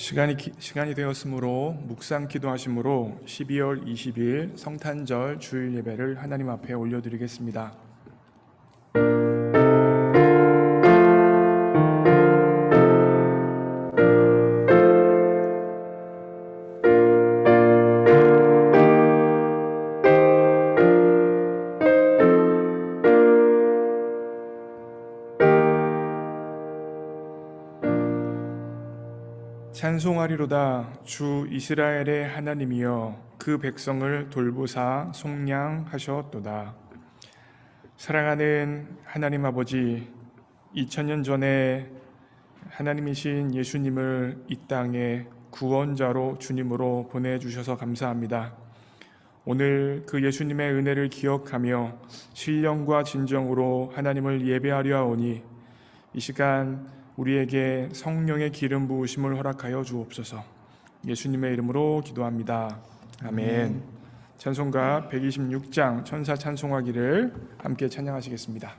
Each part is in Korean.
시간이 되었으므로 묵상 기도하심으로 12월 20일 성탄절 주일 예배를 하나님 앞에 올려드리겠습니다. 찬송하리로다. 주 이스라엘의 하나님이여 그 백성을 돌보사 속량하셨도다. 사랑하는 하나님 아버지, 2000년 전에 하나님이신 예수님을 이 땅에 구원자로 주님으로 보내주셔서 감사합니다. 오늘 그 예수님의 은혜를 기억하며 신령과 진정으로 하나님을 예배하려 하오니 이 시간 우리에게 성령의 기름 부으심을 허락하여 주옵소서. 예수님의 이름으로 기도합니다. 아멘. 찬송가 126장 천사 찬송하기를 함께 찬양하시겠습니다.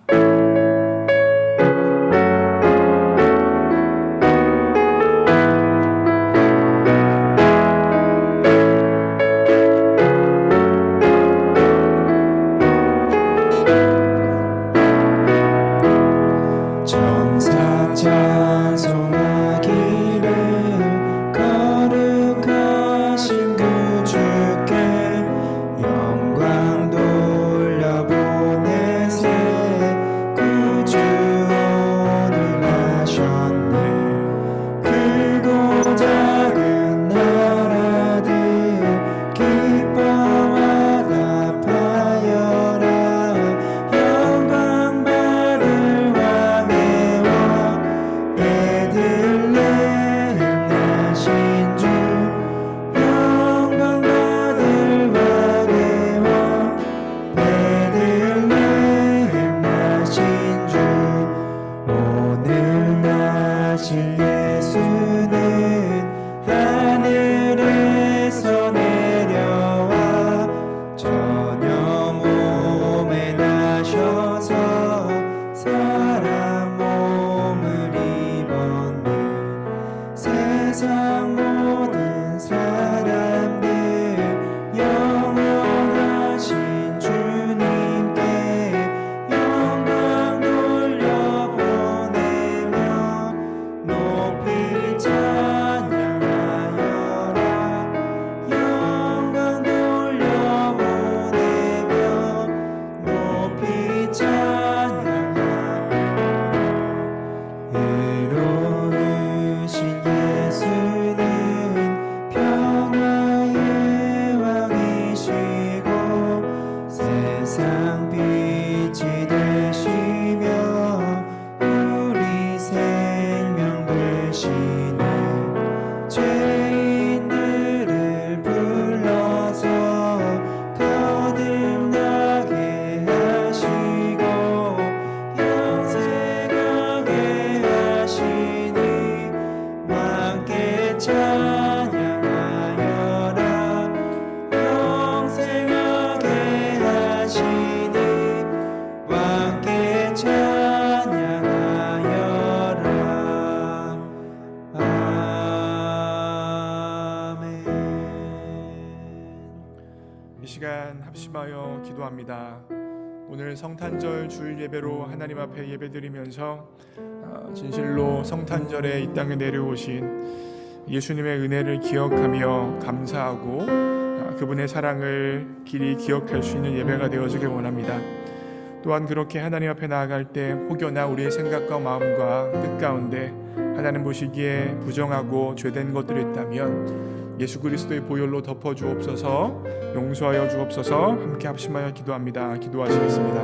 합심하여 기도합니다. 오늘 성탄절 주일 예배로 하나님 앞에 예배드리면서 진실로 성탄절에 이 땅에 내려오신 예수님의 은혜를 기억하며 감사하고 그분의 사랑을 길이 기억할 수 있는 예배가 되어지길 원합니다. 또한 그렇게 하나님 앞에 나아갈 때 혹여나 우리의 생각과 마음과 뜻 가운데 하나님 보시기에 부정하고 죄된 것들이 있다면 예수 그리스도의 보혈로 덮어주옵소서, 용서하여 주옵소서. 함께 합심하여 기도합니다. 기도하시겠습니다.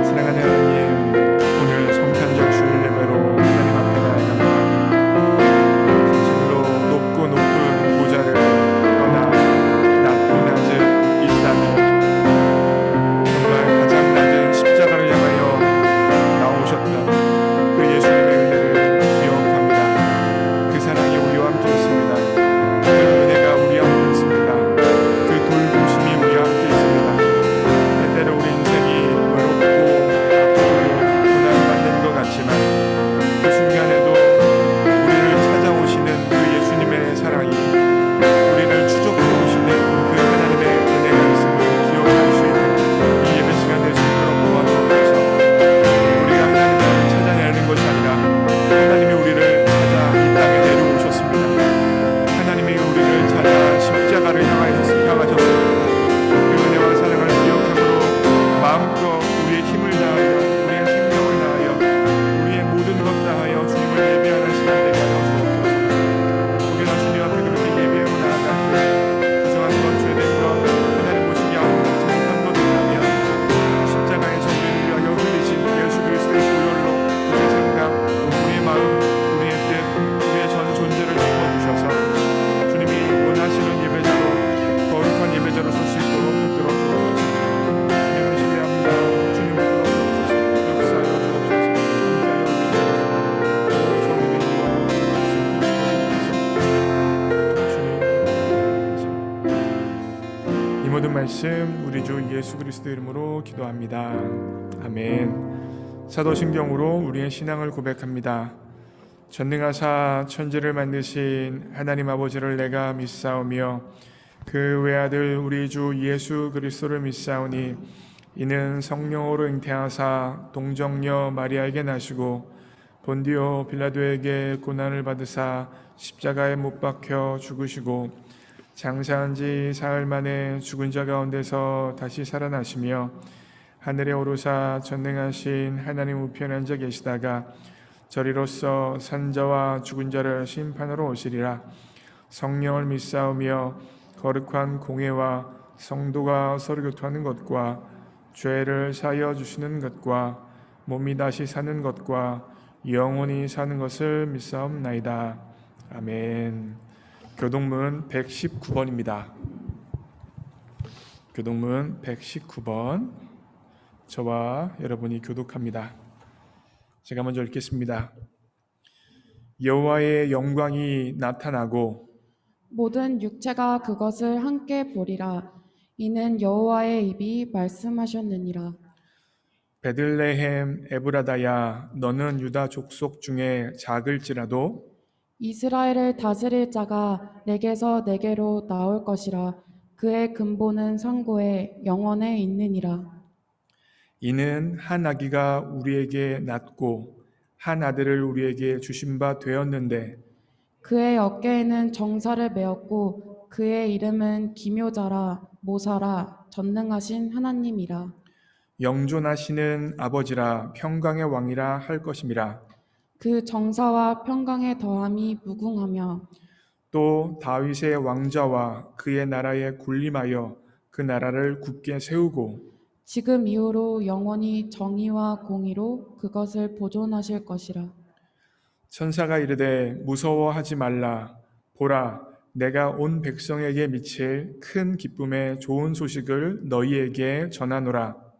사랑하는 하나님, 오늘 성탄절 주일 예배로 하나님 앞에 나아갑니다. 진실로 높고 높은 보좌를 떠나 낮고 낮은 이 땅에 정말 가장 낮은 십자가를 향하여 나오셨던 그 예수님의 은혜를 기억합니다. 그 사랑이 우리와 함께 있습니다. 그 은혜가 우리와 함께 있습니다. 그 돌보심이 우리와 함께 있습니다. 말씀 우리 주 예수 그리스도 이름으로 기도합니다. 아멘. 사도신경으로 우리의 신앙을 고백합니다. 전능하사 천지를 만드신 하나님 아버지를 내가 믿사오며 그 외아들 우리 주 예수 그리스도를 믿사오니 이는 성령으로 잉태하사 동정녀 마리아에게 나시고 본디오 빌라도에게 고난을 받으사 십자가에 못 박혀 죽으시고 장사한 지 사흘 만에 죽은 자 가운데서 다시 살아나시며 하늘에 오르사 전능하신 하나님 우편에 앉아 계시다가 저리로서 산자와 죽은 자를 심판하러 오시리라. 성령을 믿사오며 거룩한 공회와 성도가 서로 교통하는 것과 죄를 사하여 주시는 것과 몸이 다시 사는 것과 영원히 사는 것을 믿사옵나이다. 아멘. 교동문 119번입니다. 교동문 119번 저와 여러분이 교독합니다. 제가 먼저 읽겠습니다. 여호와의 영광이 나타나고 모든 육체가 그것을 함께 보리라. 이는 여호와의 입이 말씀하셨느니라. 베들레헴 에브라다야 너는 유다 족속 중에 작을지라도 이스라엘을 다스릴 자가 내게서 내게로 나올 것이라. 그의 근본은 상고에 영원에 있느니라. 이는 한 아기가 우리에게 낳고 한 아들을 우리에게 주신 바 되었는데 그의 어깨에는 정사를 메었고 그의 이름은 기묘자라 모사라 전능하신 하나님이라. 영존하시는 아버지라 평강의 왕이라 할 것임이라. 그 정사와 평강의 더함이 무궁하며 또 다윗의 왕자와 그의 나라에 군림하여 그 나라를 굳게 세우고 지금 이후로 영원히 정의와 공의로 그것을 보존하실 것이라. 천사가 이르되 무서워하지 말라. 보라, 내가 온 백성에게 미칠 큰 기쁨의 좋은 소식을 너희에게 전하노라.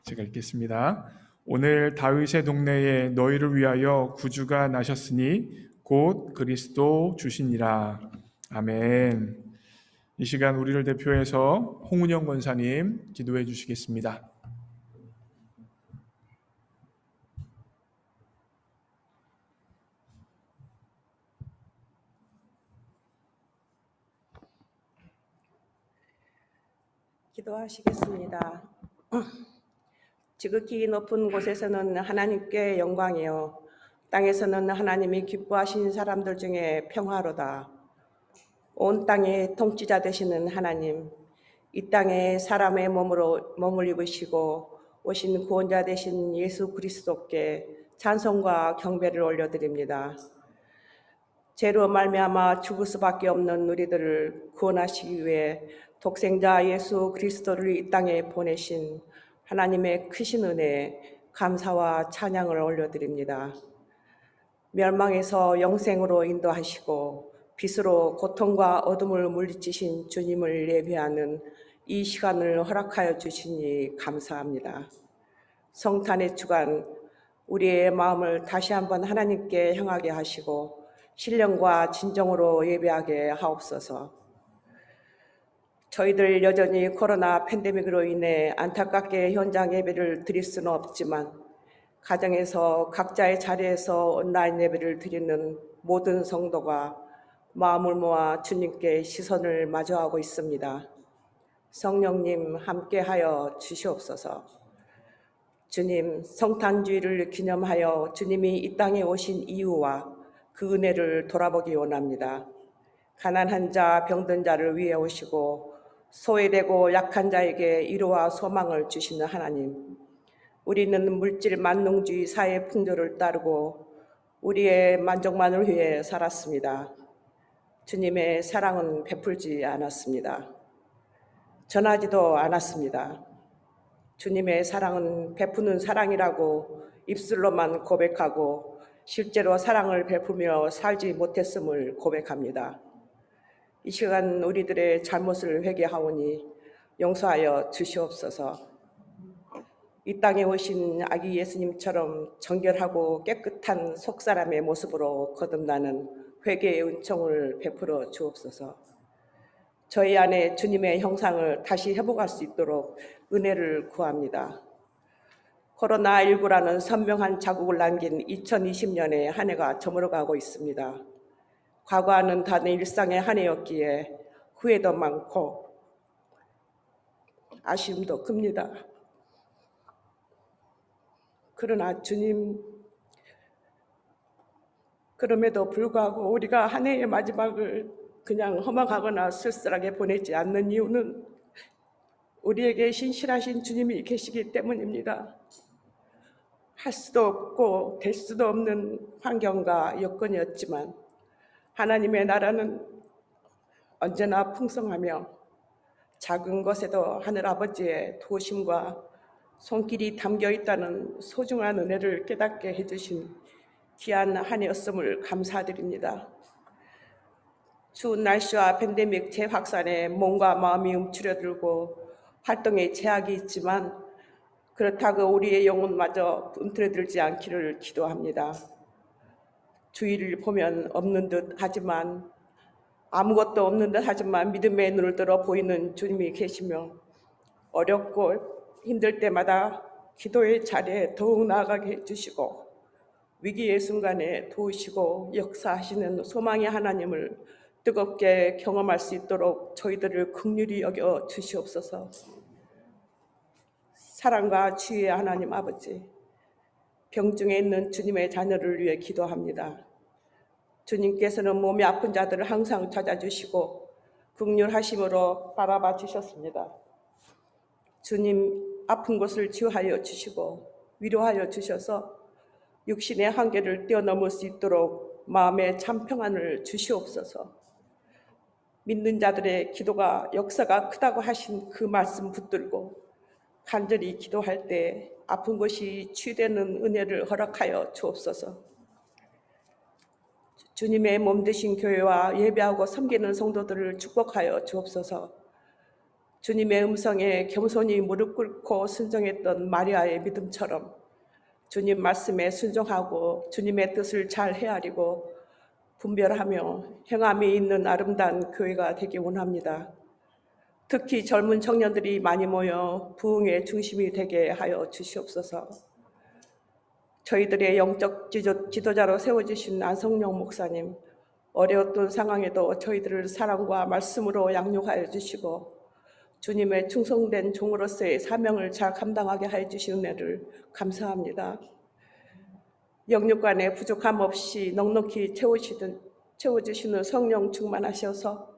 제가 읽겠습니다. 오늘 다윗의 동네에 너희를 위하여 구주가 나셨으니 곧 그리스도 주시니라. 아멘. 이 시간 우리를 대표해서 홍은영 권사님 기도해 주시겠습니다. 기도하시겠습니다. 지극히 높은 곳에서는 하나님께 영광이요 땅에서는 하나님이 기뻐하신 사람들 중에 평화로다. 온 땅의 통치자 되시는 하나님, 이 땅에 사람의 몸으로 몸을 입으시고 오신 구원자 되신 예수 그리스도께 찬송과 경배를 올려드립니다. 죄로 말미암아 죽을 수밖에 없는 우리들을 구원하시기 위해 독생자 예수 그리스도를 이 땅에 보내신 하나님의 크신 은혜에 감사와 찬양을 올려드립니다. 멸망에서 영생으로 인도하시고 빛으로 고통과 어둠을 물리치신 주님을 예배하는 이 시간을 허락하여 주시니 감사합니다. 성탄의 주간 우리의 마음을 다시 한번 하나님께 향하게 하시고 신령과 진정으로 예배하게 하옵소서. 저희들 여전히 코로나 팬데믹으로 인해 안타깝게 현장 예배를 드릴 수는 없지만 가정에서 각자의 자리에서 온라인 예배를 드리는 모든 성도가 마음을 모아 주님께 시선을 마주하고 있습니다. 성령님 함께하여 주시옵소서. 주님, 성탄주의를 기념하여 주님이 이 땅에 오신 이유와 그 은혜를 돌아보기 원합니다. 가난한 자, 병든 자를 위해 오시고 소외되고 약한 자에게 위로와 소망을 주시는 하나님, 우리는 물질 만능주의 사회 풍조를 따르고 우리의 만족만을 위해 살았습니다. 주님의 사랑은 베풀지 않았습니다. 전하지도 않았습니다. 주님의 사랑은 베푸는 사랑이라고 입술로만 고백하고 실제로 사랑을 베푸며 살지 못했음을 고백합니다. 이 시간 우리들의 잘못을 회개하오니 용서하여 주시옵소서. 이 땅에 오신 아기 예수님처럼 정결하고 깨끗한 속사람의 모습으로 거듭나는 회개의 은총을 베풀어 주옵소서. 저희 안에 주님의 형상을 다시 회복할 수 있도록 은혜를 구합니다. 코로나19라는 선명한 자국을 남긴 2020년의 한 해가 저물어가고 있습니다. 과거와는 다른 일상의 한 해였기에 후회도 많고 아쉬움도 큽니다. 그러나 주님, 그럼에도 불구하고 우리가 한 해의 마지막을 그냥 허망하거나 쓸쓸하게 보내지 않는 이유는 우리에게 신실하신 주님이 계시기 때문입니다. 할 수도 없고 될 수도 없는 환경과 여건이었지만 하나님의 나라는 언제나 풍성하며 작은 것에도 하늘아버지의 도심과 손길이 담겨 있다는 소중한 은혜를 깨닫게 해주신 귀한 한 해였음을 감사드립니다. 추운 날씨와 팬데믹 재확산에 몸과 마음이 움츠려들고 활동에 제약이 있지만 그렇다고 우리의 영혼마저 움츠려들지 않기를 기도합니다. 주위를 보면 없는 듯 하지만 아무것도 없는 듯 하지만 믿음의 눈을 들어 보이는 주님이 계시며 어렵고 힘들 때마다 기도의 자리에 더욱 나아가게 해주시고 위기의 순간에 도우시고 역사하시는 소망의 하나님을 뜨겁게 경험할 수 있도록 저희들을 긍휼히 여겨 주시옵소서. 사랑과 지혜의 하나님 아버지, 병중에 있는 주님의 자녀를 위해 기도합니다. 주님께서는 몸이 아픈 자들을 항상 찾아주시고 긍휼하심으로 바라봐 주셨습니다. 주님, 아픈 곳을 치유하여 주시고 위로하여 주셔서 육신의 한계를 뛰어넘을 수 있도록 마음의 참 평안을 주시옵소서. 믿는 자들의 기도가 역사가 크다고 하신 그 말씀 붙들고 간절히 기도할 때 아픈 것이 치유되는 은혜를 허락하여 주옵소서. 주님의 몸 되신 교회와 예배하고 섬기는 성도들을 축복하여 주옵소서. 주님의 음성에 겸손히 무릎 꿇고 순종했던 마리아의 믿음처럼 주님 말씀에 순종하고 주님의 뜻을 잘 헤아리고 분별하며 행함이 있는 아름다운 교회가 되기 원합니다. 특히 젊은 청년들이 많이 모여 부흥의 중심이 되게 하여 주시옵소서. 저희들의 영적 지도자로 세워주신 안성령 목사님, 어려웠던 상황에도 저희들을 사랑과 말씀으로 양육하여 주시고 주님의 충성된 종으로서의 사명을 잘 감당하게 하여 주신 은혜를 감사합니다. 영육간에 부족함 없이 넉넉히 채워주시는 성령 충만하셔서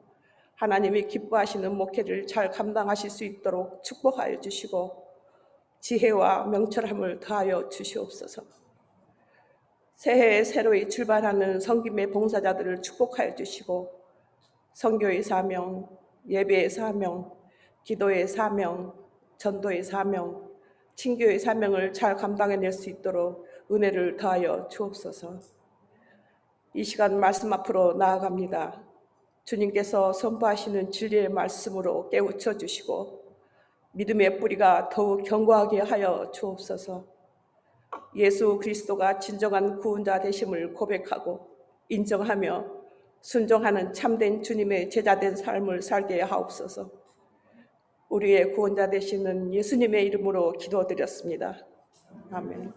하나님이 기뻐하시는 목회를 잘 감당하실 수 있도록 축복하여 주시고 지혜와 명철함을 더하여 주시옵소서. 새해에 새로이 출발하는 섬김의 봉사자들을 축복하여 주시고 선교의 사명, 예배의 사명, 기도의 사명, 전도의 사명, 친교의 사명을 잘 감당해낼 수 있도록 은혜를 더하여 주옵소서. 이 시간 말씀 앞으로 나아갑니다. 주님께서 선포하시는 진리의 말씀으로 깨우쳐 주시고 믿음의 뿌리가 더욱 견고하게 하여 주옵소서. 예수 그리스도가 진정한 구원자 되심을 고백하고 인정하며 순종하는 참된 주님의 제자된 삶을 살게 하옵소서. 우리의 구원자 되시는 예수님의 이름으로 기도드렸습니다. 아멘.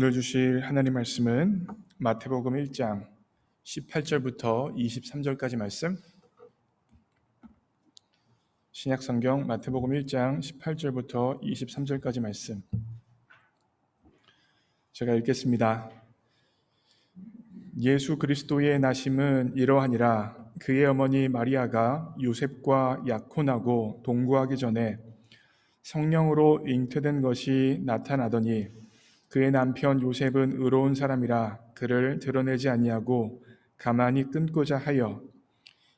오늘 주실 하나님 말씀은 마태복음 1장 18절부터 23절까지 말씀, 신약성경 마태복음 1장 18절부터 23절까지 말씀 제가 읽겠습니다. 예수 그리스도의 나심은 이러하니라. 그의 어머니 마리아가 요셉과 약혼하고 동거하기 전에 성령으로 잉태된 것이 나타나더니 그의 남편 요셉은 의로운 사람이라 그를 드러내지 아니하고 가만히 끊고자 하여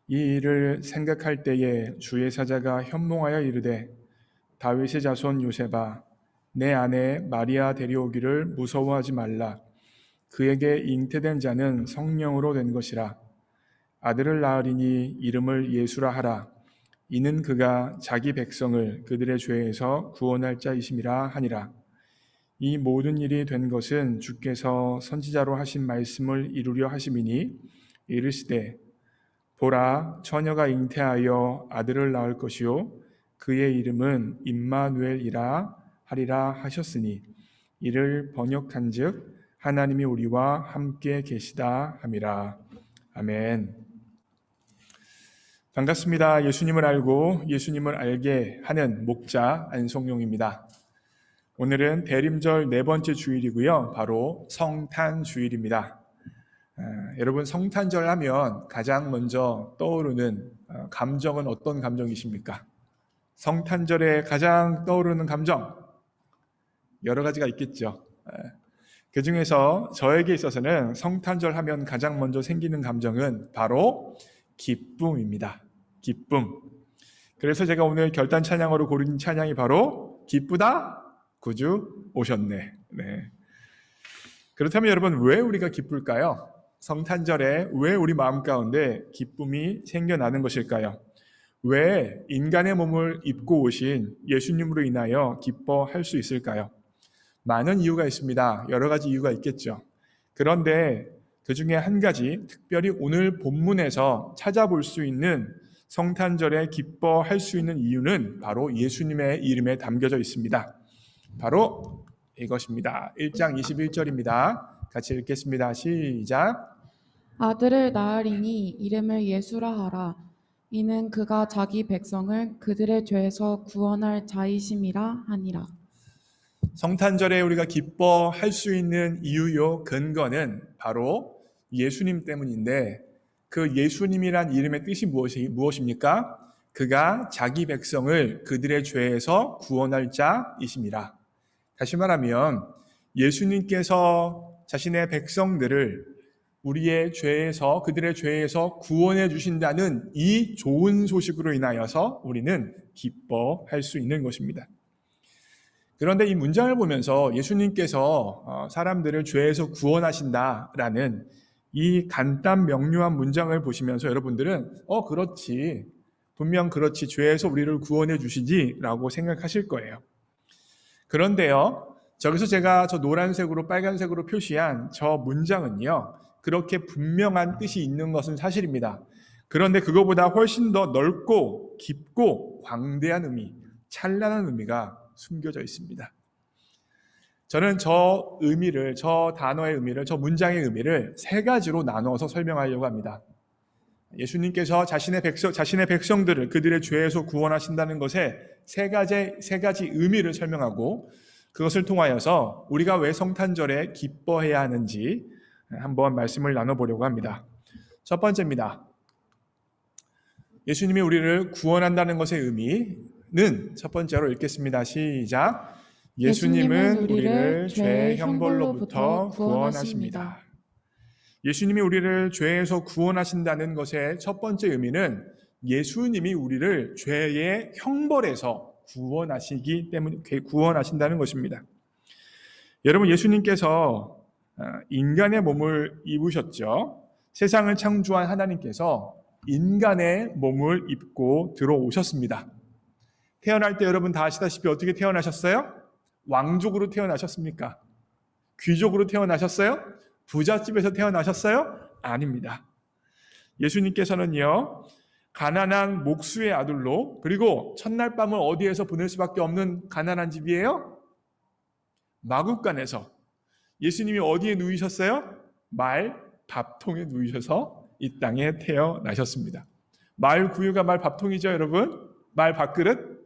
이 일을 생각할 때에 주의 사자가 현몽하여 이르되 다윗의 자손 요셉아 내 아내 마리아 데려오기를 무서워하지 말라. 그에게 잉태된 자는 성령으로 된 것이라. 아들을 낳으리니 이름을 예수라 하라. 이는 그가 자기 백성을 그들의 죄에서 구원할 자이심이라 하니라. 이 모든 일이 된 것은 주께서 선지자로 하신 말씀을 이루려 하심이니 이르시되 보라 처녀가 잉태하여 아들을 낳을 것이요 그의 이름은 임마누엘이라 하리라 하셨으니 이를 번역한즉 하나님이 우리와 함께 계시다 함이라. 아멘. 반갑습니다. 예수님을 알고 예수님을 알게 하는 목자 안성용입니다. 오늘은 대림절 네 번째 주일이고요. 바로 성탄주일입니다. 여러분 성탄절 하면 가장 먼저 떠오르는 감정은 어떤 감정이십니까? 성탄절에 가장 떠오르는 감정 여러 가지가 있겠죠. 그 중에서 저에게 있어서는 성탄절 하면 가장 먼저 생기는 감정은 바로 기쁨입니다. 기쁨. 그래서 제가 오늘 결단 찬양으로 고른 찬양이 바로 기쁘다 구주 오셨네. 네. 그렇다면 여러분 왜 우리가 기쁠까요? 성탄절에 왜 우리 마음 가운데 기쁨이 생겨나는 것일까요? 왜 인간의 몸을 입고 오신 예수님으로 인하여 기뻐할 수 있을까요? 많은 이유가 있습니다. 여러 가지 이유가 있겠죠. 그런데 그 중에 한 가지, 특별히 오늘 본문에서 찾아볼 수 있는 성탄절에 기뻐할 수 있는 이유는 바로 예수님의 이름에 담겨져 있습니다. 바로 이것입니다. 1장 21절입니다. 같이 읽겠습니다. 시작. 아들을 낳으리니 이름을 예수라 하라. 이는 그가 자기 백성을 그들의 죄에서 구원할 자이심이라 하니라. 성탄절에 우리가 기뻐할 수 있는 이유요 근거는 바로 예수님 때문인데 그 예수님이란 이름의 뜻이 무엇입니까? 그가 자기 백성을 그들의 죄에서 구원할 자이심이라. 다시 말하면 예수님께서 자신의 백성들을 우리의 죄에서 그들의 죄에서 구원해 주신다는 이 좋은 소식으로 인하여서 우리는 기뻐할 수 있는 것입니다. 그런데 이 문장을 보면서 예수님께서 사람들을 죄에서 구원하신다라는 이 간단 명료한 문장을 보시면서 여러분들은 그렇지. 분명 그렇지. 죄에서 우리를 구원해 주시지 라고 생각하실 거예요. 그런데요. 저기서 제가 저 노란색으로 빨간색으로 표시한 저 문장은요. 그렇게 분명한 뜻이 있는 것은 사실입니다. 그런데 그거보다 훨씬 더 넓고 깊고 광대한 의미, 찬란한 의미가 숨겨져 있습니다. 저는 저 의미를, 저 단어의 의미를, 저 문장의 의미를 세 가지로 나누어서 설명하려고 합니다. 예수님께서 자신의 백성들을 그들의 죄에서 구원하신다는 것에 세 가지 의미를 설명하고 그것을 통하여서 우리가 왜 성탄절에 기뻐해야 하는지 한번 말씀을 나눠보려고 합니다. 첫 번째입니다. 예수님이 우리를 구원한다는 것의 의미는 첫 번째로 읽겠습니다. 시작. 예수님은 우리를 죄의 형벌로부터 구원하십니다. 예수님이 우리를 죄에서 구원하신다는 것의 첫 번째 의미는 예수님이 우리를 죄의 형벌에서 구원하신다는 것입니다. 여러분 예수님께서 인간의 몸을 입으셨죠. 세상을 창조한 하나님께서 인간의 몸을 입고 들어오셨습니다. 태어날 때 여러분 다 아시다시피 어떻게 태어나셨어요? 왕족으로 태어나셨습니까? 귀족으로 태어나셨어요? 부잣집에서 태어나셨어요? 아닙니다. 예수님께서는요, 가난한 목수의 아들로, 그리고 첫날 밤을 어디에서 보낼 수밖에 없는 가난한 집이에요? 마구간에서. 예수님이 어디에 누이셨어요? 말 밥통에 누이셔서 이 땅에 태어나셨습니다. 말 구유가 말 밥통이죠, 여러분? 말 밥그릇?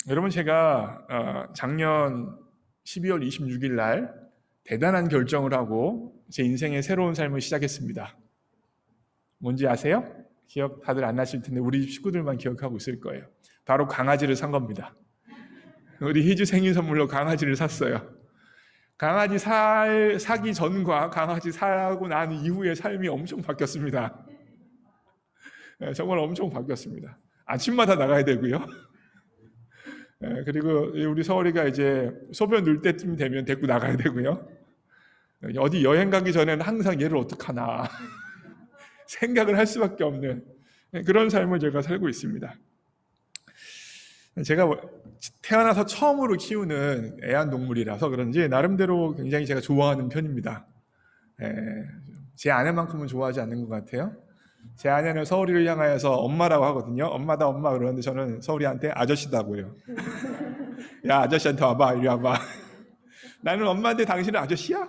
여러분 제가 작년 12월 26일 날 대단한 결정을 하고 제 인생의 새로운 삶을 시작했습니다. 뭔지 아세요? 기억 다들 안 나실 텐데 우리 집 식구들만 기억하고 있을 거예요. 바로 강아지를 산 겁니다. 우리 희주 생일 선물로 강아지를 샀어요. 강아지 사기 전과 강아지 사고 난 이후의 삶이 엄청 바뀌었습니다. 정말 엄청 바뀌었습니다. 아침마다 나가야 되고요. 그리고 우리 서울이가 이제 소변 넣을 때쯤 되면 데리고 나가야 되고요. 어디 여행 가기 전에는 항상 얘를 어떡하나 생각을 할 수밖에 없는 그런 삶을 제가 살고 있습니다. 제가 태어나서 처음으로 키우는 애완동물이라서 그런지 나름대로 굉장히 제가 좋아하는 편입니다. 제 아내만큼은 좋아하지 않는 것 같아요. 제 아내는 서울이를 향하여서 엄마라고 하거든요. 엄마다 엄마 그러는데 저는 서울이한테 아저씨다고 해요. 야 아저씨한테 와봐 이리 와봐. 나는 엄마인데 당신은 아저씨야?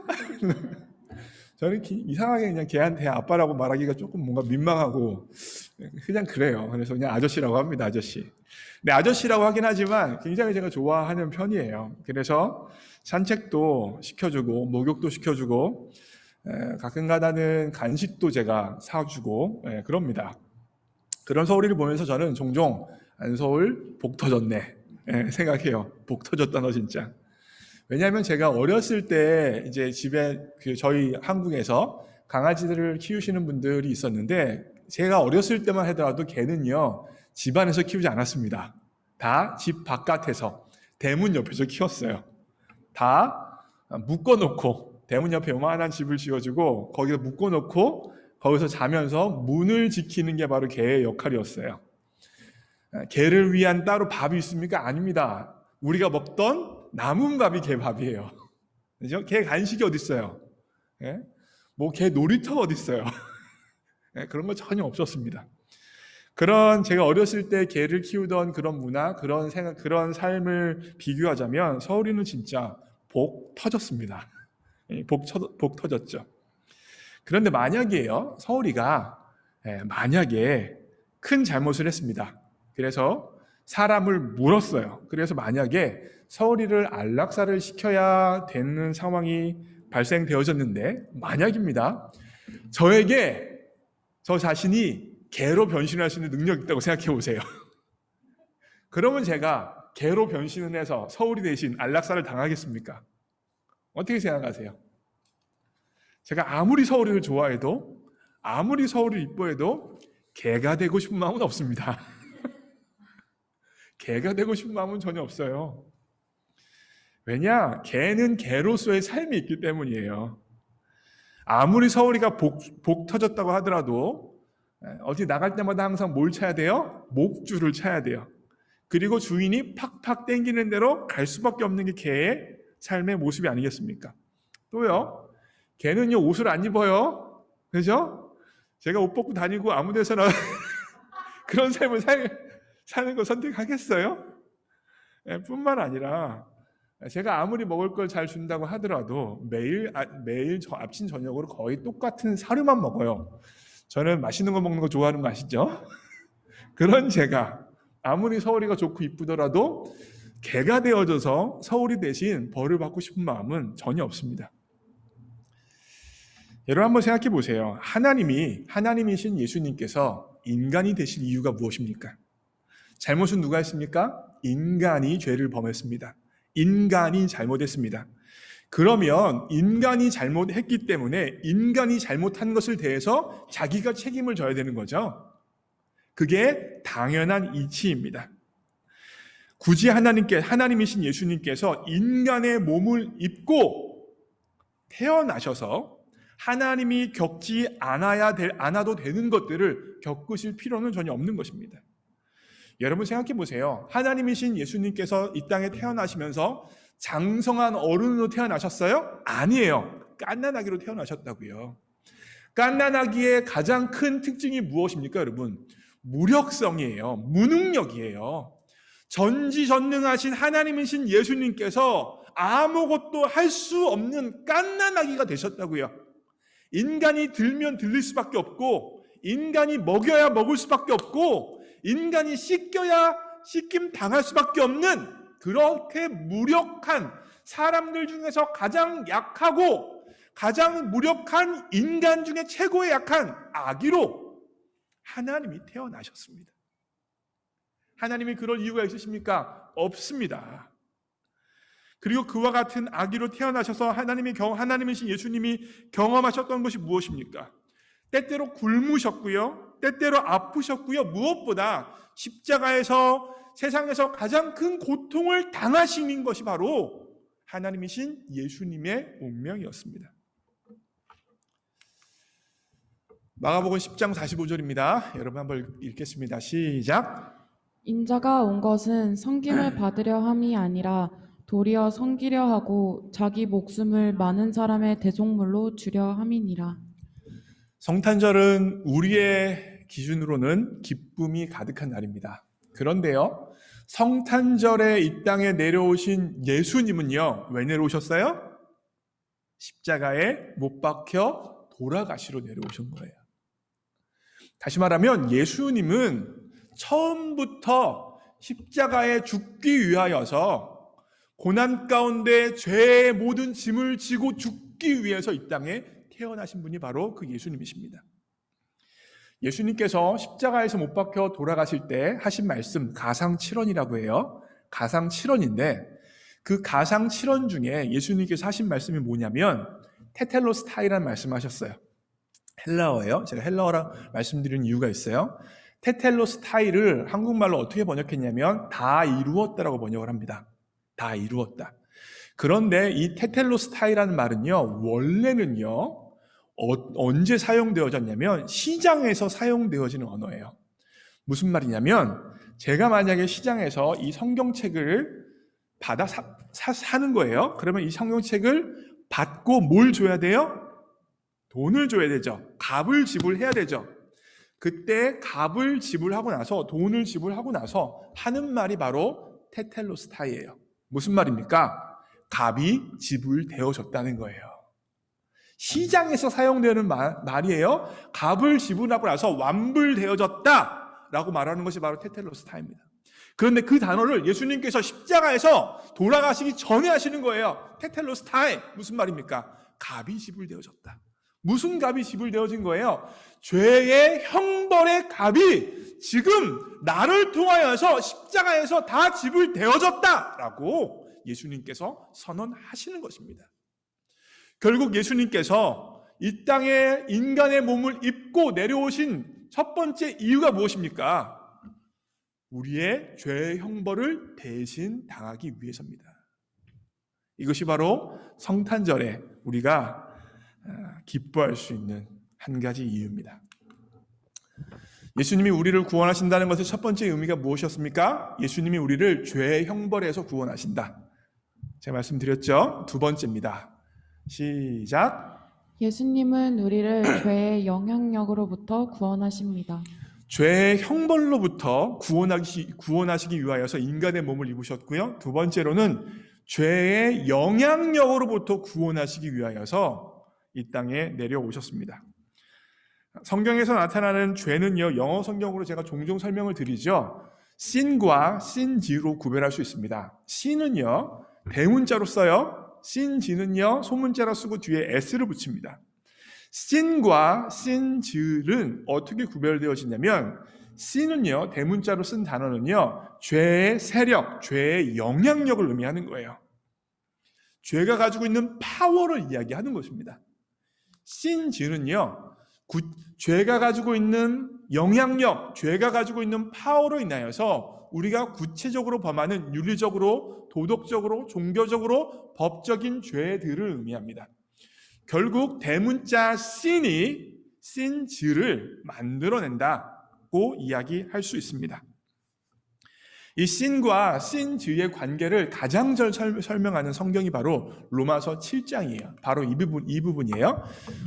저는 이상하게 그냥 걔한테 아빠라고 말하기가 조금 뭔가 민망하고 그냥 그래요. 그래서 그냥 아저씨라고 합니다. 아저씨. 네, 아저씨라고 하긴 하지만 굉장히 제가 좋아하는 편이에요. 그래서 산책도 시켜주고 목욕도 시켜주고 가끔가다는 간식도 제가 사주고 그럽니다. 그런 서울이를 보면서 저는 종종 안서울 복 터졌네 생각해요. 복 터졌다 너 진짜. 왜냐하면 제가 어렸을 때 이제 집에 저희 한국에서 강아지들을 키우시는 분들이 있었는데 제가 어렸을 때만 하더라도 개는요 집안에서 키우지 않았습니다. 다 집 바깥에서 대문 옆에서 키웠어요. 다 묶어놓고 대문 옆에 요만한 집을 지어주고 거기서 묶어놓고 거기서 자면서 문을 지키는 게 바로 개의 역할이었어요. 개를 위한 따로 밥이 있습니까? 아닙니다. 우리가 먹던 남은 밥이 개 밥이에요. 그죠? 개 간식이 어디 있어요? 예? 뭐 개 놀이터가 어디 있어요? 예? 그런 거 전혀 없었습니다. 그런 제가 어렸을 때 개를 키우던 그런 문화, 그런 생각, 그런 삶을 비교하자면 서울이는 진짜 복 터졌습니다. 복 터졌죠. 그런데 만약에요, 서울이가 만약에 큰 잘못을 했습니다. 그래서 사람을 물었어요. 그래서 만약에 서울이를 안락사를 시켜야 되는 상황이 발생되어졌는데 만약입니다. 저에게 저 자신이 개로 변신할 수 있는 능력이 있다고 생각해 보세요. 그러면 제가 개로 변신을 해서 서울이 대신 안락사를 당하겠습니까? 어떻게 생각하세요? 제가 아무리 서울이를 좋아해도 아무리 서울이를 이뻐해도 개가 되고 싶은 마음은 없습니다. 개가 되고 싶은 마음은 전혀 없어요. 왜냐? 개는 개로서의 삶이 있기 때문이에요. 아무리 서울이가 복 터졌다고 하더라도 어디 나갈 때마다 항상 뭘 차야 돼요? 목줄을 차야 돼요. 그리고 주인이 팍팍 땡기는 대로 갈 수밖에 없는 게 개의 삶의 모습이 아니겠습니까? 또요, 개는요 옷을 안 입어요. 그죠? 제가 옷 벗고 다니고 아무 데서나 그런 삶을 사는 걸 선택하겠어요? 뿐만 아니라 제가 아무리 먹을 걸 잘 준다고 하더라도 매일 아침 저녁으로 거의 똑같은 사료만 먹어요. 저는 맛있는 거 먹는 거 좋아하는 거 아시죠? 그런 제가 아무리 서울이가 좋고 이쁘더라도 개가 되어져서 서울이 대신 벌을 받고 싶은 마음은 전혀 없습니다. 여러분 한번 생각해 보세요. 하나님이신 예수님께서 인간이 되실 이유가 무엇입니까? 잘못은 누가 했습니까? 인간이 죄를 범했습니다. 인간이 잘못했습니다. 그러면 인간이 잘못했기 때문에 인간이 잘못한 것을 대해서 자기가 책임을 져야 되는 거죠. 그게 당연한 이치입니다. 굳이 하나님이신 예수님께서 인간의 몸을 입고 태어나셔서 하나님이 겪지 않아도 되는 것들을 겪으실 필요는 전혀 없는 것입니다. 여러분 생각해 보세요. 하나님이신 예수님께서 이 땅에 태어나시면서 장성한 어른으로 태어나셨어요? 아니에요. 갓난아기로 태어나셨다고요. 갓난아기의 가장 큰 특징이 무엇입니까, 여러분? 무력성이에요. 무능력이에요. 전지전능하신 하나님이신 예수님께서 아무것도 할 수 없는 갓난아기가 되셨다고요. 인간이 들면 들릴 수밖에 없고, 인간이 먹여야 먹을 수밖에 없고, 인간이 씻겨야 씻김 당할 수밖에 없는 그렇게 무력한 사람들 중에서 가장 약하고 가장 무력한 인간 중에 최고의 약한 아기로 하나님이 태어나셨습니다. 하나님이 그럴 이유가 있으십니까? 없습니다. 그리고 그와 같은 아기로 태어나셔서 하나님이신 예수님이 경험하셨던 것이 무엇입니까? 때때로 굶으셨고요, 때때로 아프셨고요, 무엇보다 십자가에서 세상에서 가장 큰 고통을 당하신 것이 바로 하나님이신 예수님의 운명이었습니다. 마가복음 10장 45절입니다. 여러분 한번 읽겠습니다. 시작. 인자가 온 것은 섬김을 받으려 함이 아니라 도리어 섬기려 하고 자기 목숨을 많은 사람의 대속물로 주려 함이니라. 성탄절은 우리의 기준으로는 기쁨이 가득한 날입니다. 그런데요, 성탄절에 이 땅에 내려오신 예수님은요, 왜 내려오셨어요? 십자가에 못 박혀 돌아가시러 내려오신 거예요. 다시 말하면 예수님은 처음부터 십자가에 죽기 위하여서 고난 가운데 죄의 모든 짐을 지고 죽기 위해서 이 땅에 태어나신 분이 바로 그 예수님이십니다. 예수님께서 십자가에서 못 박혀 돌아가실 때 하신 말씀 가상 7원이라고 해요. 가상 7원인데 그 가상 7원 중에 예수님께서 하신 말씀이 뭐냐면 테텔로스타이라는 말씀하셨어요. 헬라어예요. 제가 헬라어라 말씀드리는 이유가 있어요. 테텔로스타이를 한국말로 어떻게 번역했냐면 다 이루었다라고 번역을 합니다. 다 이루었다. 그런데 이 테텔로스타이라는 말은요, 원래는요, 언제 사용되어졌냐면 시장에서 사용되어지는 언어예요. 무슨 말이냐면 제가 만약에 시장에서 이 성경책을 받아 사는 거예요. 그러면 이 성경책을 받고 뭘 줘야 돼요? 돈을 줘야 되죠. 값을 지불해야 되죠. 그때 값을 지불하고 나서 돈을 지불하고 나서 하는 말이 바로 테텔로스타이예요. 무슨 말입니까? 값이 지불되어졌다는 거예요. 시장에서 사용되는 말이에요. 값을 지불하고 나서 완불되어졌다라고 말하는 것이 바로 테텔로스타입니다. 그런데 그 단어를 예수님께서 십자가에서 돌아가시기 전에 하시는 거예요. 테텔로스타이. 무슨 말입니까? 값이 지불되어졌다. 무슨 값이 지불되어진 거예요? 죄의 형벌의 값이 지금 나를 통하여서 십자가에서 다 지불되어졌다라고 예수님께서 선언하시는 것입니다. 결국 예수님께서 이 땅에 인간의 몸을 입고 내려오신 첫 번째 이유가 무엇입니까? 우리의 죄의 형벌을 대신 당하기 위해서입니다. 이것이 바로 성탄절에 우리가 기뻐할 수 있는 한 가지 이유입니다. 예수님이 우리를 구원하신다는 것의 첫 번째 의미가 무엇이었습니까? 예수님이 우리를 죄의 형벌에서 구원하신다. 제가 말씀드렸죠? 두 번째입니다. 시작. 예수님은 우리를 죄의 영향력으로부터 구원하십니다. 죄의 형벌로부터 구원하시기 위하여서 인간의 몸을 입으셨고요. 두 번째로는 죄의 영향력으로부터 구원하시기 위하여서 이 땅에 내려오셨습니다. 성경에서 나타나는 죄는요, 영어 성경으로 제가 종종 설명을 드리죠. sin과 sin지로 구별할 수 있습니다. sin은요, 대문자로 써요. sin지는요, 소문자로 쓰고 뒤에 s를 붙입니다. sin과 sin즈는 어떻게 구별되어지냐면 sin은요, 대문자로 쓴 단어는요, 죄의 세력, 죄의 영향력을 의미하는 거예요. 죄가 가지고 있는 파워를 이야기하는 것입니다. sin즈는요, 죄가 가지고 있는 영향력, 죄가 가지고 있는 파워로 인하여서 우리가 구체적으로 범하는 윤리적으로, 도덕적으로, 종교적으로 법적인 죄들을 의미합니다. 결국 대문자 sin이 sin즈를 만들어낸다고 이야기할 수 있습니다. 이 sin과 sin즈의 관계를 가장 잘 설명하는 성경이 바로 로마서 7장이에요. 바로 이 부분이에요.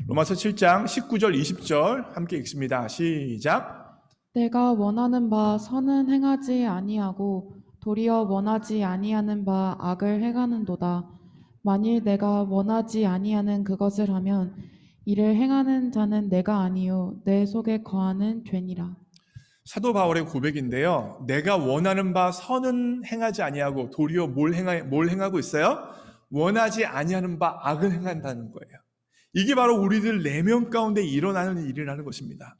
로마서 7장 19절 20절 함께 읽습니다. 시작. 내가 원하는 바 선은 행하지 아니하고 도리어 원하지 아니하는 바 악을 행하는도다. 만일 내가 원하지 아니하는 그것을 하면 이를 행하는 자는 내가 아니요 내 속에 거하는 죄니라. 사도 바울의 고백인데요. 내가 원하는 바 선은 행하지 아니하고 도리어 뭘 행하고 있어요? 원하지 아니하는 바 악을 행한다는 거예요. 이게 바로 우리들 내면 가운데 일어나는 일이라는 것입니다.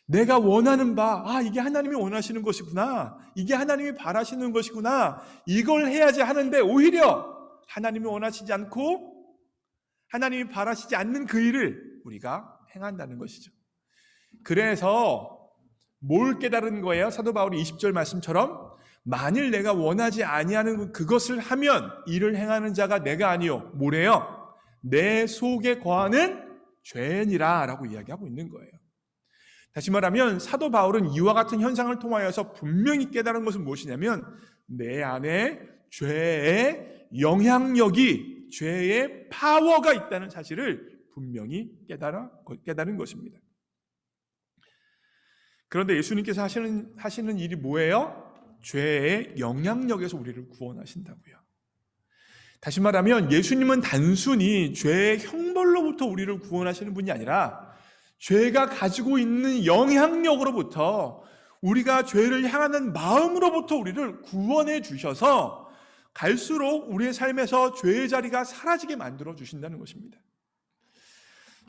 내가 원하는 바, 이게 하나님이 원하시는 것이구나. 이게 하나님이 바라시는 것이구나. 이걸 해야지 하는데 오히려 하나님이 원하시지 않고 하나님이 바라시지 않는 그 일을 우리가 행한다는 것이죠. 그래서 뭘 깨달은 거예요? 사도 바울이 20절 말씀처럼 만일 내가 원하지 아니하는 그것을 하면 이를 행하는 자가 내가 아니요 뭐래요? 내 속에 거하는 죄니라 라고 이야기하고 있는 거예요. 다시 말하면 사도 바울은 이와 같은 현상을 통하여서 분명히 깨달은 것은 무엇이냐면 내 안에 죄의 영향력이, 죄의 파워가 있다는 사실을 분명히 깨달은 것입니다. 그런데 예수님께서 하시는 일이 뭐예요? 죄의 영향력에서 우리를 구원하신다고요. 다시 말하면 예수님은 단순히 죄의 형벌로부터 우리를 구원하시는 분이 아니라 죄가 가지고 있는 영향력으로부터 우리가 죄를 향하는 마음으로부터 우리를 구원해 주셔서 갈수록 우리의 삶에서 죄의 자리가 사라지게 만들어 주신다는 것입니다.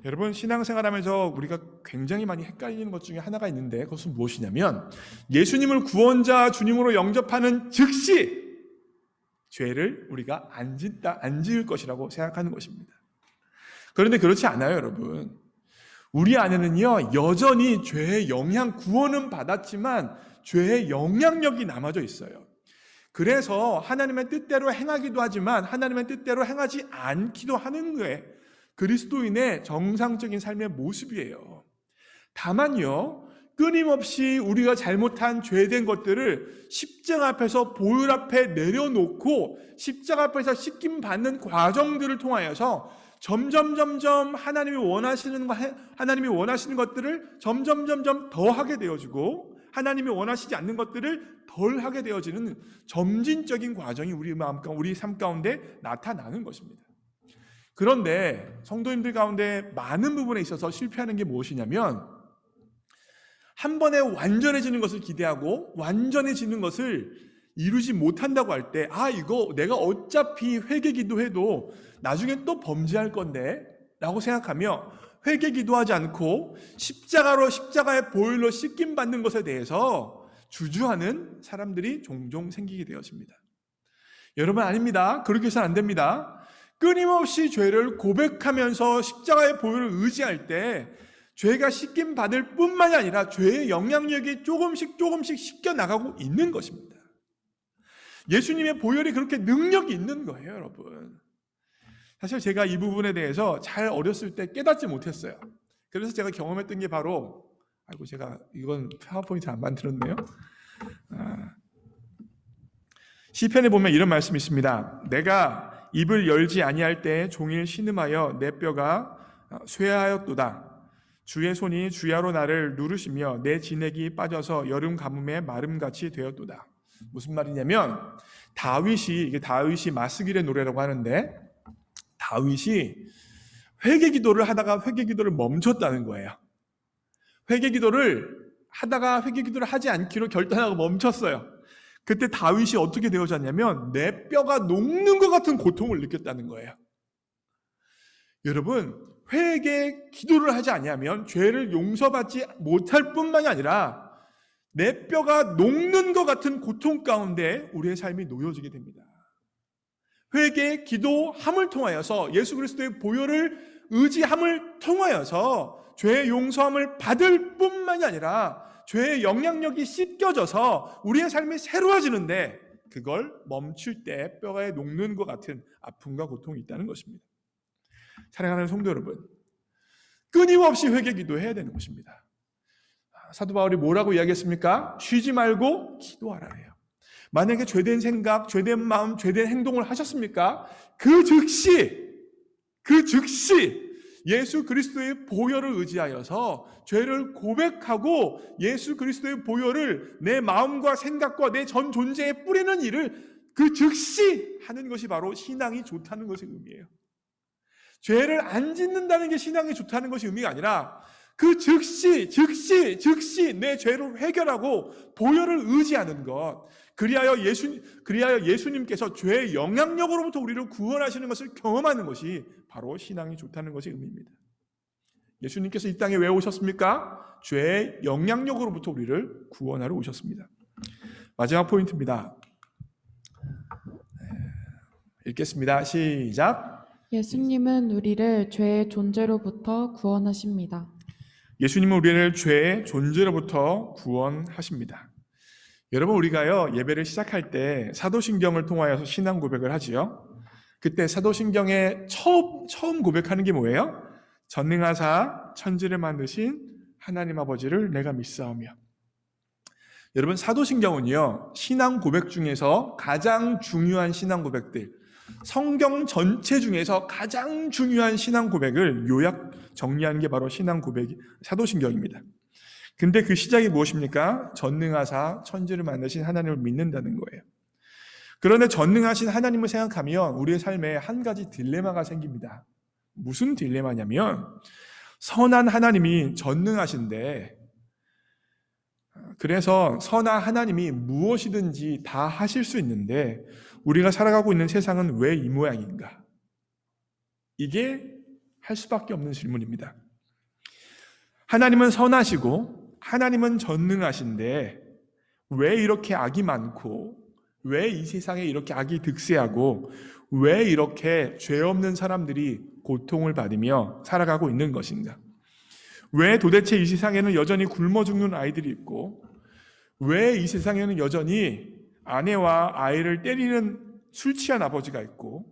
여러분, 신앙생활하면서 우리가 굉장히 많이 헷갈리는 것 중에 하나가 있는데 그것은 무엇이냐면 예수님을 구원자 주님으로 영접하는 즉시 죄를 우리가 안 지을 것이라고 생각하는 것입니다. 그런데 그렇지 않아요, 여러분. 우리 안에는요 여전히 죄의 구원은 받았지만 죄의 영향력이 남아져 있어요. 그래서 하나님의 뜻대로 행하기도 하지만 하나님의 뜻대로 행하지 않기도 하는 게 그리스도인의 정상적인 삶의 모습이에요. 다만요 끊임없이 우리가 잘못한 죄된 것들을 십자가 앞에서 보혈 앞에 내려놓고 십자가 앞에서 씻김받는 과정들을 통하여서 점점 하나님이 원하시는 것들을 점점 더 하게 되어지고 하나님이 원하시지 않는 것들을 덜 하게 되어지는 점진적인 과정이 우리 삶 가운데 나타나는 것입니다. 그런데 성도님들 가운데 많은 부분에 있어서 실패하는 게 무엇이냐면 한 번에 완전해지는 것을 기대하고 완전해지는 것을 이루지 못한다고 할 때 이거 내가 어차피 회개 기도해도 나중에 또 범죄할 건데 라고 생각하며 회개 기도하지 않고 십자가의 보혈로 씻김 받는 것에 대해서 주저하는 사람들이 종종 생기게 되었습니다. 여러분, 아닙니다. 그렇게 해서는 안 됩니다. 끊임없이 죄를 고백하면서 십자가의 보혈을 의지할 때 죄가 씻김 받을 뿐만이 아니라 죄의 영향력이 조금씩 씻겨 나가고 있는 것입니다. 예수님의 보혈이 그렇게 능력이 있는 거예요, 여러분. 사실 제가 이 부분에 대해서 잘 어렸을 때 깨닫지 못했어요. 그래서 제가 경험했던 게 바로 제가 이건 파워포인트 안 만들었네요. 시편에 보면 이런 말씀이 있습니다. 내가 입을 열지 아니할 때 종일 신음하여 내 뼈가 쇠하였도다. 주의 손이 주야로 나를 누르시며 내 진액이 빠져서 여름 가뭄에 마름같이 되었도다. 무슨 말이냐면 다윗이 마스길의 노래라고 하는데 다윗이 회개 기도를 하다가 회개 기도를 멈췄다는 거예요. 회개 기도를 하다가 회개 기도를 하지 않기로 결단하고 멈췄어요. 그때 다윗이 어떻게 되어졌냐면 내 뼈가 녹는 것 같은 고통을 느꼈다는 거예요. 여러분, 회개 기도를 하지 아니하면 죄를 용서받지 못할 뿐만이 아니라 내 뼈가 녹는 것 같은 고통 가운데 우리의 삶이 놓여지게 됩니다. 회개 기도함을 통하여서 예수 그리스도의 보혈을 의지함을 통하여서 죄의 용서함을 받을 뿐만이 아니라 죄의 영향력이 씻겨져서 우리의 삶이 새로워지는데 그걸 멈출 때 뼈가 녹는 것 같은 아픔과 고통이 있다는 것입니다. 사랑하는 성도 여러분, 끊임없이 회개 기도해야 되는 것입니다. 사도 바울이 뭐라고 이야기했습니까? 쉬지 말고 기도하라 해요. 만약에 죄된 생각, 죄된 마음, 죄된 행동을 하셨습니까? 그 즉시 예수 그리스도의 보혈을 의지하여서 죄를 고백하고 예수 그리스도의 보혈을 내 마음과 생각과 내 전 존재에 뿌리는 일을 그 즉시 하는 것이 바로 신앙이 좋다는 것의 의미예요. 죄를 안 짓는다는 게 신앙이 좋다는 것이 의미가 아니라 그 즉시 내 죄를 해결하고 보혈을 의지하는 것. 그리하여 예수님께서 죄의 영향력으로부터 우리를 구원하시는 것을 경험하는 것이 바로 신앙이 좋다는 것의 의미입니다. 예수님께서 이 땅에 왜 오셨습니까? 죄의 영향력으로부터 우리를 구원하러 오셨습니다. 마지막 포인트입니다. 읽겠습니다. 시작. 예수님은 우리를 죄의 존재로부터 구원하십니다. 예수님은 우리를 죄의 존재로부터 구원하십니다. 여러분, 우리가요 예배를 시작할 때 사도신경을 통하여서 신앙 고백을 하지요. 그때 사도신경의 처음 고백하는 게 뭐예요? 전능하사 천지를 만드신 하나님 아버지를 내가 믿사오며. 여러분, 사도신경은요 신앙 고백 중에서 가장 중요한 신앙 고백들, 성경 전체 중에서 가장 중요한 신앙 고백을 요약 정리하는 게 바로 신앙 고백 사도신경입니다. 근데 그 시작이 무엇입니까? 전능하사 천지를 만드신 하나님을 믿는다는 거예요. 그런데 전능하신 하나님을 생각하면 우리의 삶에 한 가지 딜레마가 생깁니다. 무슨 딜레마냐면, 선한 하나님이 전능하신데, 그래서 선한 하나님이 무엇이든지 다 하실 수 있는데 우리가 살아가고 있는 세상은 왜 이 모양인가? 이게 할 수밖에 없는 질문입니다. 하나님은 선하시고 하나님은 전능하신데 왜 이렇게 악이 많고, 왜 이 세상에 이렇게 악이 득세하고, 왜 이렇게 죄 없는 사람들이 고통을 받으며 살아가고 있는 것인가? 왜 도대체 이 세상에는 여전히 굶어 죽는 아이들이 있고, 왜 이 세상에는 여전히 아내와 아이를 때리는 술 취한 아버지가 있고,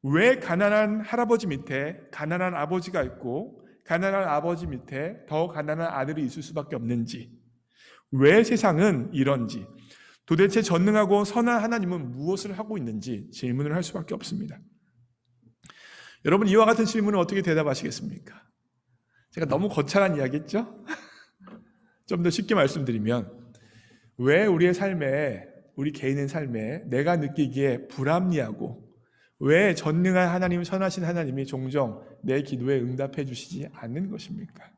왜 가난한 할아버지 밑에 가난한 아버지가 있고, 가난한 아버지 밑에 더 가난한 아들이 있을 수밖에 없는지, 왜 세상은 이런지, 도대체 전능하고 선한 하나님은 무엇을 하고 있는지 질문을 할 수밖에 없습니다. 여러분, 이와 같은 질문을 어떻게 대답하시겠습니까? 제가 너무 거창한 이야기 했죠? 좀 더 쉽게 말씀드리면, 왜 우리의 삶에, 우리 개인의 삶에 내가 느끼기에 불합리하고, 왜 전능한 하나님, 선하신 하나님이 종종 내 기도에 응답해 주시지 않는 것입니까?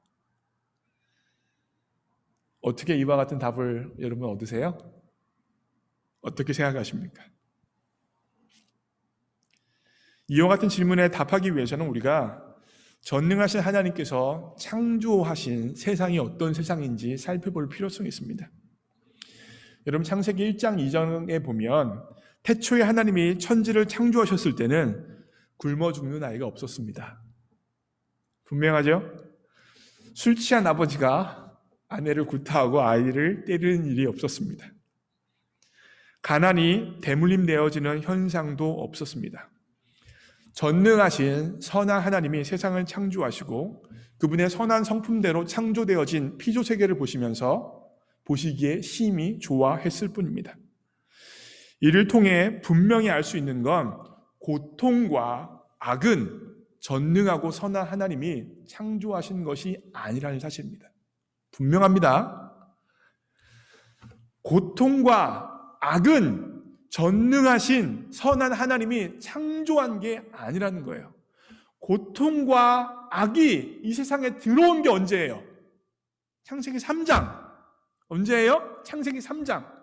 어떻게 이와 같은 답을 여러분 얻으세요? 어떻게 생각하십니까? 이와 같은 질문에 답하기 위해서는 우리가 전능하신 하나님께서 창조하신 세상이 어떤 세상인지 살펴볼 필요성이 있습니다. 여러분, 창세기 1장 2장에 보면 태초에 하나님이 천지를 창조하셨을 때는 굶어 죽는 아이가 없었습니다. 분명하죠? 술 취한 아버지가 아내를 구타하고 아이를 때리는 일이 없었습니다. 가난이 대물림되어지는 현상도 없었습니다. 전능하신 선한 하나님이 세상을 창조하시고 그분의 선한 성품대로 창조되어진 피조세계를 보시기에 심히 좋아했을 뿐입니다. 이를 통해 분명히 알 수 있는 건 고통과 악은 전능하고 선한 하나님이 창조하신 것이 아니라는 사실입니다. 분명합니다. 고통과 악은 전능하신 선한 하나님이 창조한 게 아니라는 거예요. 고통과 악이 이 세상에 들어온 게 언제예요? 창세기 3장. 언제예요? 창세기 3장.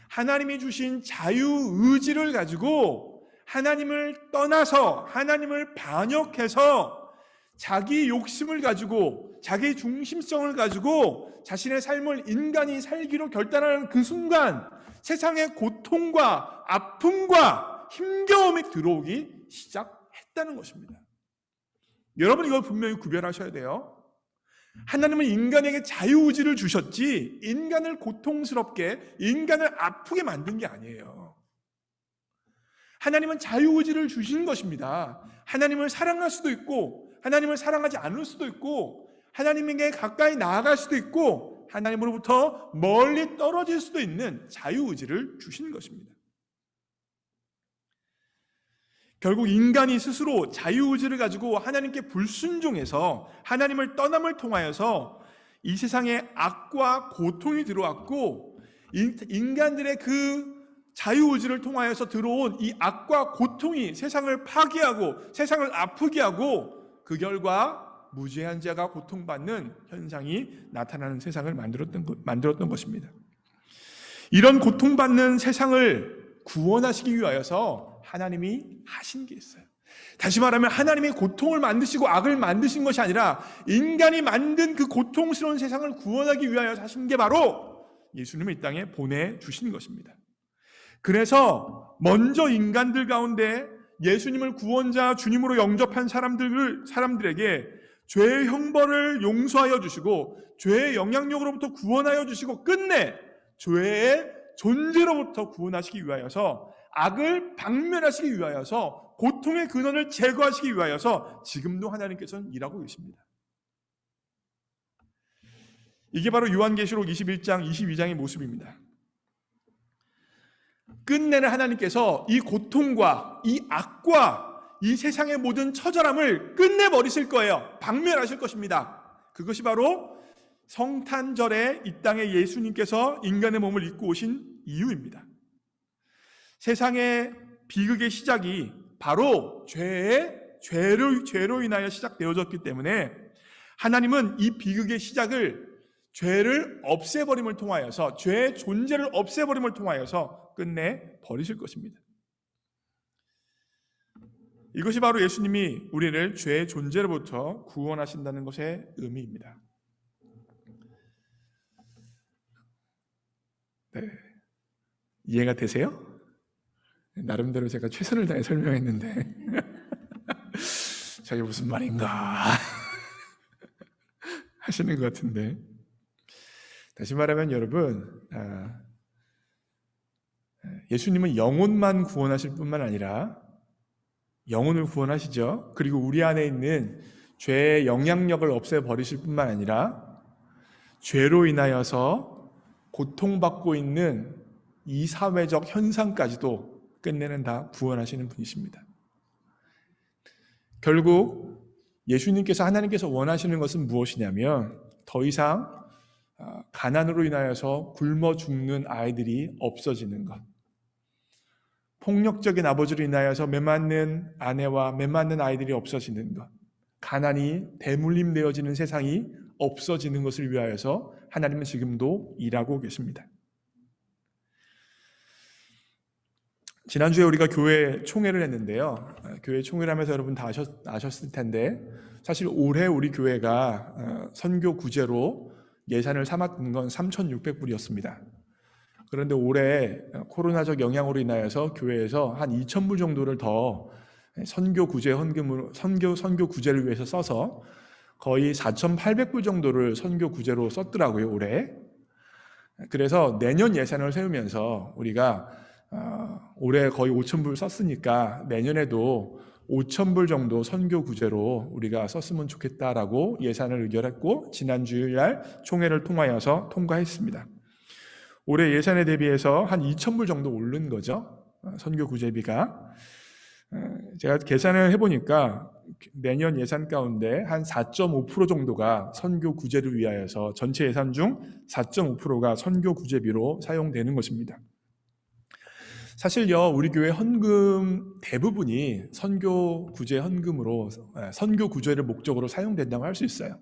하나님이 주신 자유의지를 가지고 하나님을 떠나서 하나님을 반역해서 자기 욕심을 가지고 자기 중심성을 가지고 자신의 삶을 인간이 살기로 결단하는 그 순간 세상에 고통과 아픔과 힘겨움이 들어오기 시작했다는 것입니다. 여러분, 이걸 분명히 구별하셔야 돼요. 하나님은 인간에게 자유의지를 주셨지 인간을 고통스럽게, 인간을 아프게 만든 게 아니에요. 하나님은 자유의지를 주신 것입니다. 하나님을 사랑할 수도 있고 하나님을 사랑하지 않을 수도 있고 하나님에게 가까이 나아갈 수도 있고 하나님으로부터 멀리 떨어질 수도 있는 자유의지를 주신 것입니다. 결국 인간이 스스로 자유의지를 가지고 하나님께 불순종해서 하나님을 떠남을 통하여서 이 세상에 악과 고통이 들어왔고, 인간들의 그 자유의지를 통하여서 들어온 이 악과 고통이 세상을 파괴하고 세상을 아프게 하고 그 결과 무죄한 자가 고통받는 현상이 나타나는 세상을 만들었던 것입니다. 이런 고통받는 세상을 구원하시기 위하여서 하나님이 하신 게 있어요. 다시 말하면 하나님이 고통을 만드시고 악을 만드신 것이 아니라 인간이 만든 그 고통스러운 세상을 구원하기 위하여 하신 게 바로 예수님을 이 땅에 보내주신 것입니다. 그래서 먼저 인간들 가운데 예수님을 구원자 주님으로 영접한 사람들에게 죄의 형벌을 용서하여 주시고 죄의 영향력으로부터 구원하여 주시고 끝내 죄의 존재로부터 구원하시기 위하여서 악을 박멸하시기 위하여서 고통의 근원을 제거하시기 위하여서 지금도 하나님께서는 일하고 계십니다. 이게 바로 요한계시록 21장, 22장의 모습입니다. 끝내는 하나님께서 이 고통과 이 악과 이 세상의 모든 처절함을 끝내버리실 거예요. 박멸하실 것입니다. 그것이 바로 성탄절에 이 땅에 예수님께서 인간의 몸을 입고 오신 이유입니다. 세상의 비극의 시작이 바로 죄로 인하여 시작되어졌기 때문에 하나님은 이 비극의 시작을 죄를 없애버림을 통하여서 죄의 존재를 없애버림을 통하여서 끝내 버리실 것입니다. 이것이 바로 예수님이 우리를 죄의 존재로부터 구원하신다는 것의 의미입니다. 네, 이해가 되세요? 나름대로 제가 최선을 다해 설명했는데 저게 무슨 말인가 하시는 것 같은데, 다시 말하면 여러분, 예수님은 영혼만 구원하실 뿐만 아니라 영혼을 구원하시죠. 그리고 우리 안에 있는 죄의 영향력을 없애버리실 뿐만 아니라 죄로 인하여서 고통받고 있는 이 사회적 현상까지도 끝내는 다 구원하시는 분이십니다. 결국 예수님께서, 하나님께서 원하시는 것은 무엇이냐면 더 이상 가난으로 인하여서 굶어 죽는 아이들이 없어지는 것, 폭력적인 아버지로 인하여서 매맞는 아내와 매맞는 아이들이 없어지는 것, 가난이 대물림되어지는 세상이 없어지는 것을 위하여서 하나님은 지금도 일하고 계십니다. 지난주에 우리가 교회 총회를 했는데요. 교회 총회를 하면서 여러분 다 아셨을 텐데, 사실 올해 우리 교회가 선교 구제로 예산을 삼았던 건 3,600불이었습니다. 그런데 올해 코로나적 영향으로 인하여서 교회에서 한 2,000불 정도를 더 선교 구제 헌금으로 선교 구제를 위해서 써서 거의 4,800불 정도를 선교 구제로 썼더라고요, 올해. 그래서 내년 예산을 세우면서 우리가 올해 거의 5,000불 썼으니까 내년에도 5,000불 정도 선교 구제로 우리가 썼으면 좋겠다라고 예산을 의결했고, 지난 주일날 총회를 통하여서 통과했습니다. 올해 예산에 대비해서 한 2,000불 정도 오른 거죠, 선교 구제비가. 제가 계산을 해보니까 내년 예산 가운데 한 4.5% 정도가 선교 구제를 위하여서, 전체 예산 중 4.5%가 선교 구제비로 사용되는 것입니다. 사실요, 우리 교회 헌금 대부분이 선교 구제 헌금으로, 선교 구제를 목적으로 사용된다고 할 수 있어요.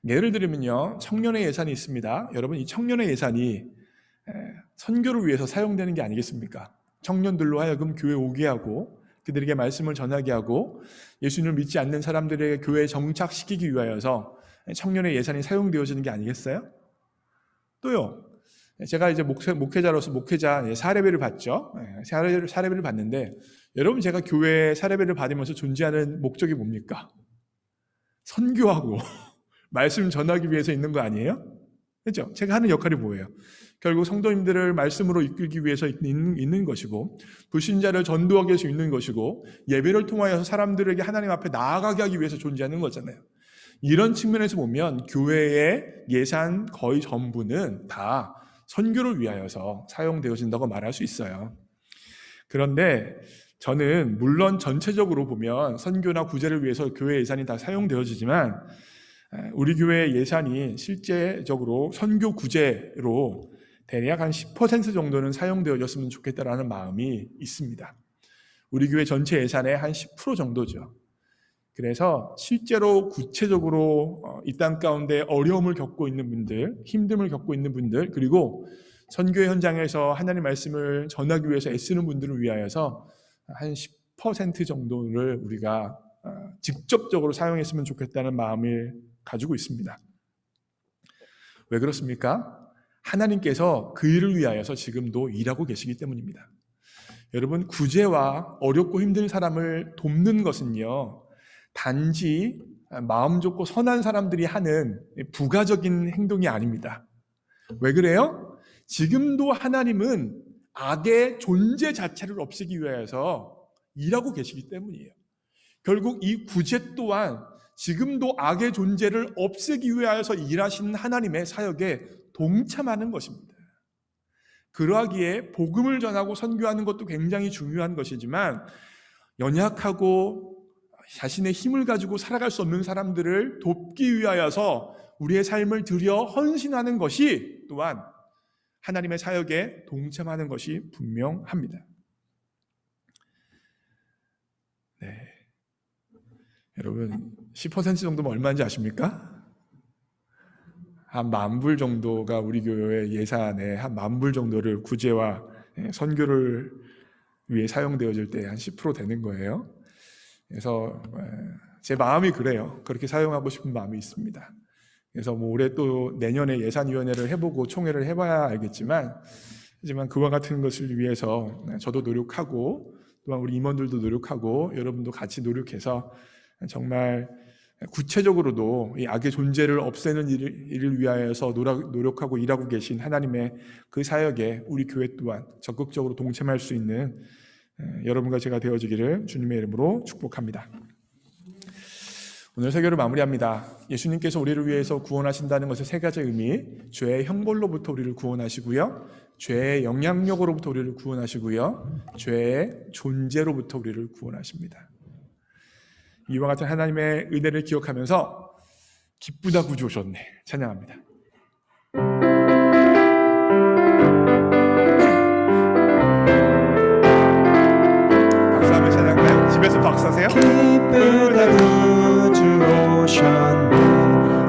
예를 들면요, 청년의 예산이 있습니다. 여러분, 이 청년의 예산이 선교를 위해서 사용되는 게 아니겠습니까? 청년들로 하여금 교회 오게 하고 그들에게 말씀을 전하게 하고 예수님을 믿지 않는 사람들에게 교회에 정착시키기 위하여서 청년의 예산이 사용되어지는 게 아니겠어요? 또요, 제가 이제 목회자로서 목회자 사례비를 받죠. 사례비를 받는데, 여러분, 제가 교회 사례비를 받으면서 존재하는 목적이 뭡니까? 선교하고 말씀 전하기 위해서 있는 거 아니에요? 그렇죠? 제가 하는 역할이 뭐예요? 결국 성도님들을 말씀으로 이끌기 위해서 있는 것이고, 불신자를 전도하기 위해서 있는 것이고, 예배를 통하여서 사람들에게 하나님 앞에 나아가게 하기 위해서 존재하는 거잖아요. 이런 측면에서 보면 교회의 예산 거의 전부는 다 선교를 위하여서 사용되어진다고 말할 수 있어요. 그런데 저는 물론 전체적으로 보면 선교나 구제를 위해서 교회 예산이 다 사용되어지지만, 우리 교회 예산이 실제적으로 선교 구제로 대략 한 10% 정도는 사용되어졌으면 좋겠다라는 마음이 있습니다. 우리 교회 전체 예산의 한 10% 정도죠. 그래서 실제로 구체적으로 이 땅 가운데 어려움을 겪고 있는 분들, 힘듦을 겪고 있는 분들, 그리고 선교의 현장에서 하나님의 말씀을 전하기 위해서 애쓰는 분들을 위하여서 한 10% 정도를 우리가 직접적으로 사용했으면 좋겠다는 마음을 가지고 있습니다. 왜 그렇습니까? 하나님께서 그 일을 위하여서 지금도 일하고 계시기 때문입니다. 여러분, 구제와 어렵고 힘든 사람을 돕는 것은요, 단지 마음 좋고 선한 사람들이 하는 부가적인 행동이 아닙니다. 왜 그래요? 지금도 하나님은 악의 존재 자체를 없애기 위해서 일하고 계시기 때문이에요. 결국 이 구제 또한 지금도 악의 존재를 없애기 위하여서 일하시는 하나님의 사역에 동참하는 것입니다. 그러하기에 복음을 전하고 선교하는 것도 굉장히 중요한 것이지만, 연약하고 자신의 힘을 가지고 살아갈 수 없는 사람들을 돕기 위하여서 우리의 삶을 들여 헌신하는 것이 또한 하나님의 사역에 동참하는 것이 분명합니다. 네. 여러분, 10% 정도면 얼마인지 아십니까? 한 10,000불 정도가 우리 교회 예산에 한 10,000불 정도를 구제와 선교를 위해 사용되어질 때 한 10% 되는 거예요. 그래서 제 마음이 그래요. 그렇게 사용하고 싶은 마음이 있습니다. 그래서 올해 또 내년에 예산위원회를 해보고 총회를 해봐야 알겠지만, 하지만 그와 같은 것을 위해서 저도 노력하고 또한 우리 임원들도 노력하고 여러분도 같이 노력해서 정말 구체적으로도 이 악의 존재를 없애는 일을 위하여서 노력하고 일하고 계신 하나님의 그 사역에 우리 교회 또한 적극적으로 동참할 수 있는 여러분과 제가 되어지기를 주님의 이름으로 축복합니다. 오늘 설교를 마무리합니다. 예수님께서 우리를 위해서 구원하신다는 것의 세 가지 의미, 죄의 형벌로부터 우리를 구원하시고요, 죄의 영향력으로부터 우리를 구원하시고요, 죄의 존재로부터 우리를 구원하십니다. 이와 같은 하나님의 은혜를 기억하면서 기쁘다 구주 오셨네 찬양합니다. 박수하며 찬양할까요? 집에서 박수하세요. 기쁘다 구주 오셨네.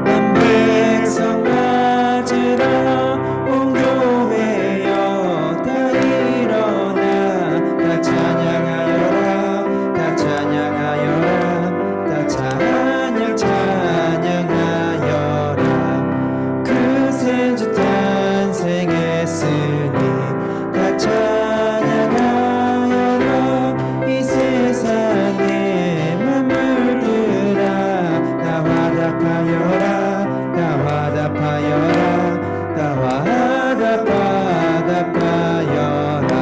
난 백성 맞으라 온 교회여 다 일어나 다 찬양하여라 다 찬양하여라 다 찬양하여라. 그 생주 탄생했으니 다 찬양하여라. 이 세상에 만물들아 다 화답하여라 다 화답하여라 다 화답하여라.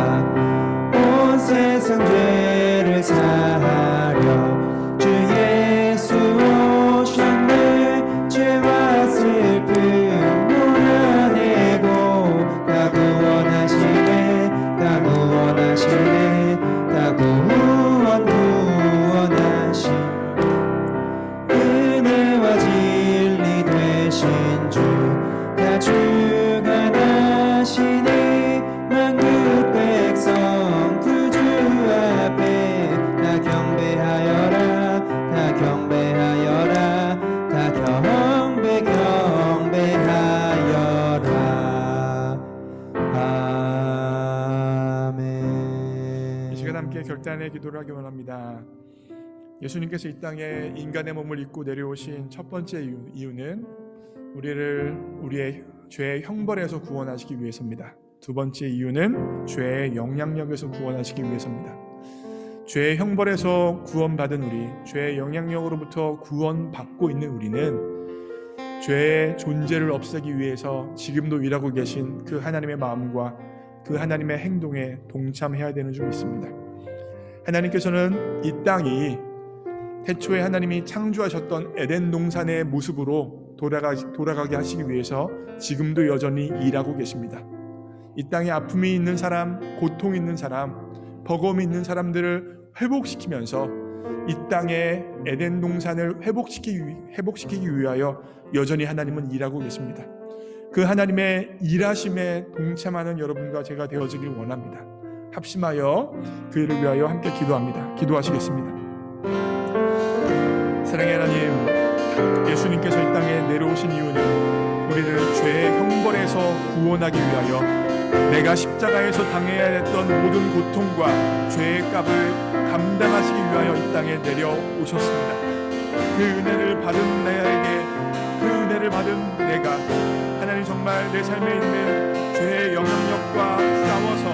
온 세상 죄를 사하려 주 예수 오셨네. 죄와 슬픔 몰아내고 다 구원하시네 다 구원하시네 다 구원하시네. 은혜와 진리 되신 주 다 주관하시니 만국 백성 구주 앞에 다 경배하여라 다 경배하여라 다 경배하여라. 아멘. 이 시간 함께 결단의 기도를 하기 원합니다. 예수님께서 이 땅에 인간의 몸을 입고 내려오신 첫 번째 이유는 우리의 죄의 형벌에서 구원하시기 위해서입니다. 두 번째 이유는 죄의 영향력에서 구원하시기 위해서입니다. 죄의 형벌에서 구원받은 우리, 죄의 영향력으로부터 구원받고 있는 우리는 죄의 존재를 없애기 위해서 지금도 일하고 계신 그 하나님의 마음과 그 하나님의 행동에 동참해야 되는 줄 믿습니다. 하나님께서는 이 땅이 태초에 하나님이 창조하셨던 에덴 동산의 모습으로 돌아가게 하시기 위해서 지금도 여전히 일하고 계십니다. 이 땅에 아픔이 있는 사람, 고통이 있는 사람, 버거움이 있는 사람들을 회복시키면서 이 땅에 에덴 동산을 회복시키기 위하여 여전히 하나님은 일하고 계십니다. 그 하나님의 일하심에 동참하는 여러분과 제가 되어지길 원합니다. 합심하여 그 일을 위하여 함께 기도하시겠습니다. 사랑의 하나님, 예수님께서 이 땅에 내려오신 이유는 우리를 죄의 형벌에서 구원하기 위하여 내가 십자가에서 당해야 했던 모든 고통과 죄의 값을 감당하시기 위하여 이 땅에 내려오셨습니다. 그 은혜를 받은 내가 하나님 정말 내 삶에 있는 죄의 영향력과 싸워서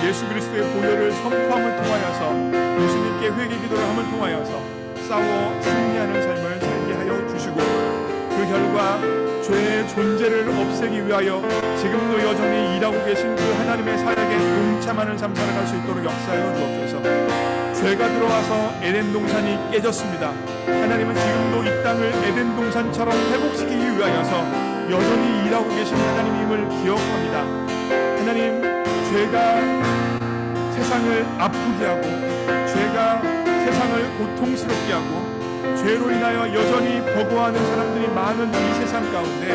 예수 그리스도의 보혈을 선포함을 통하여서 예수님께 회개 기도를 함을 통하여서 싸워 승리하는 삶을 살게 하여 주시고 그 결과 죄의 존재를 없애기 위하여 지금도 여전히 일하고 계신 그 하나님의 사역에 동참하는 삶 살아갈 수 있도록 역사하여 주옵소서. 죄가 들어와서 에덴 동산이 깨졌습니다. 하나님은 지금도 이 땅을 에덴 동산처럼 회복시키기 위하여서 여전히 일하고 계신 하나님임을 기억합니다. 하나님, 죄가 세상을 아프게 하고 죄가 세상을 고통스럽게 하고 죄로 인하여 여전히 버거워하는 사람들이 많은 이 세상 가운데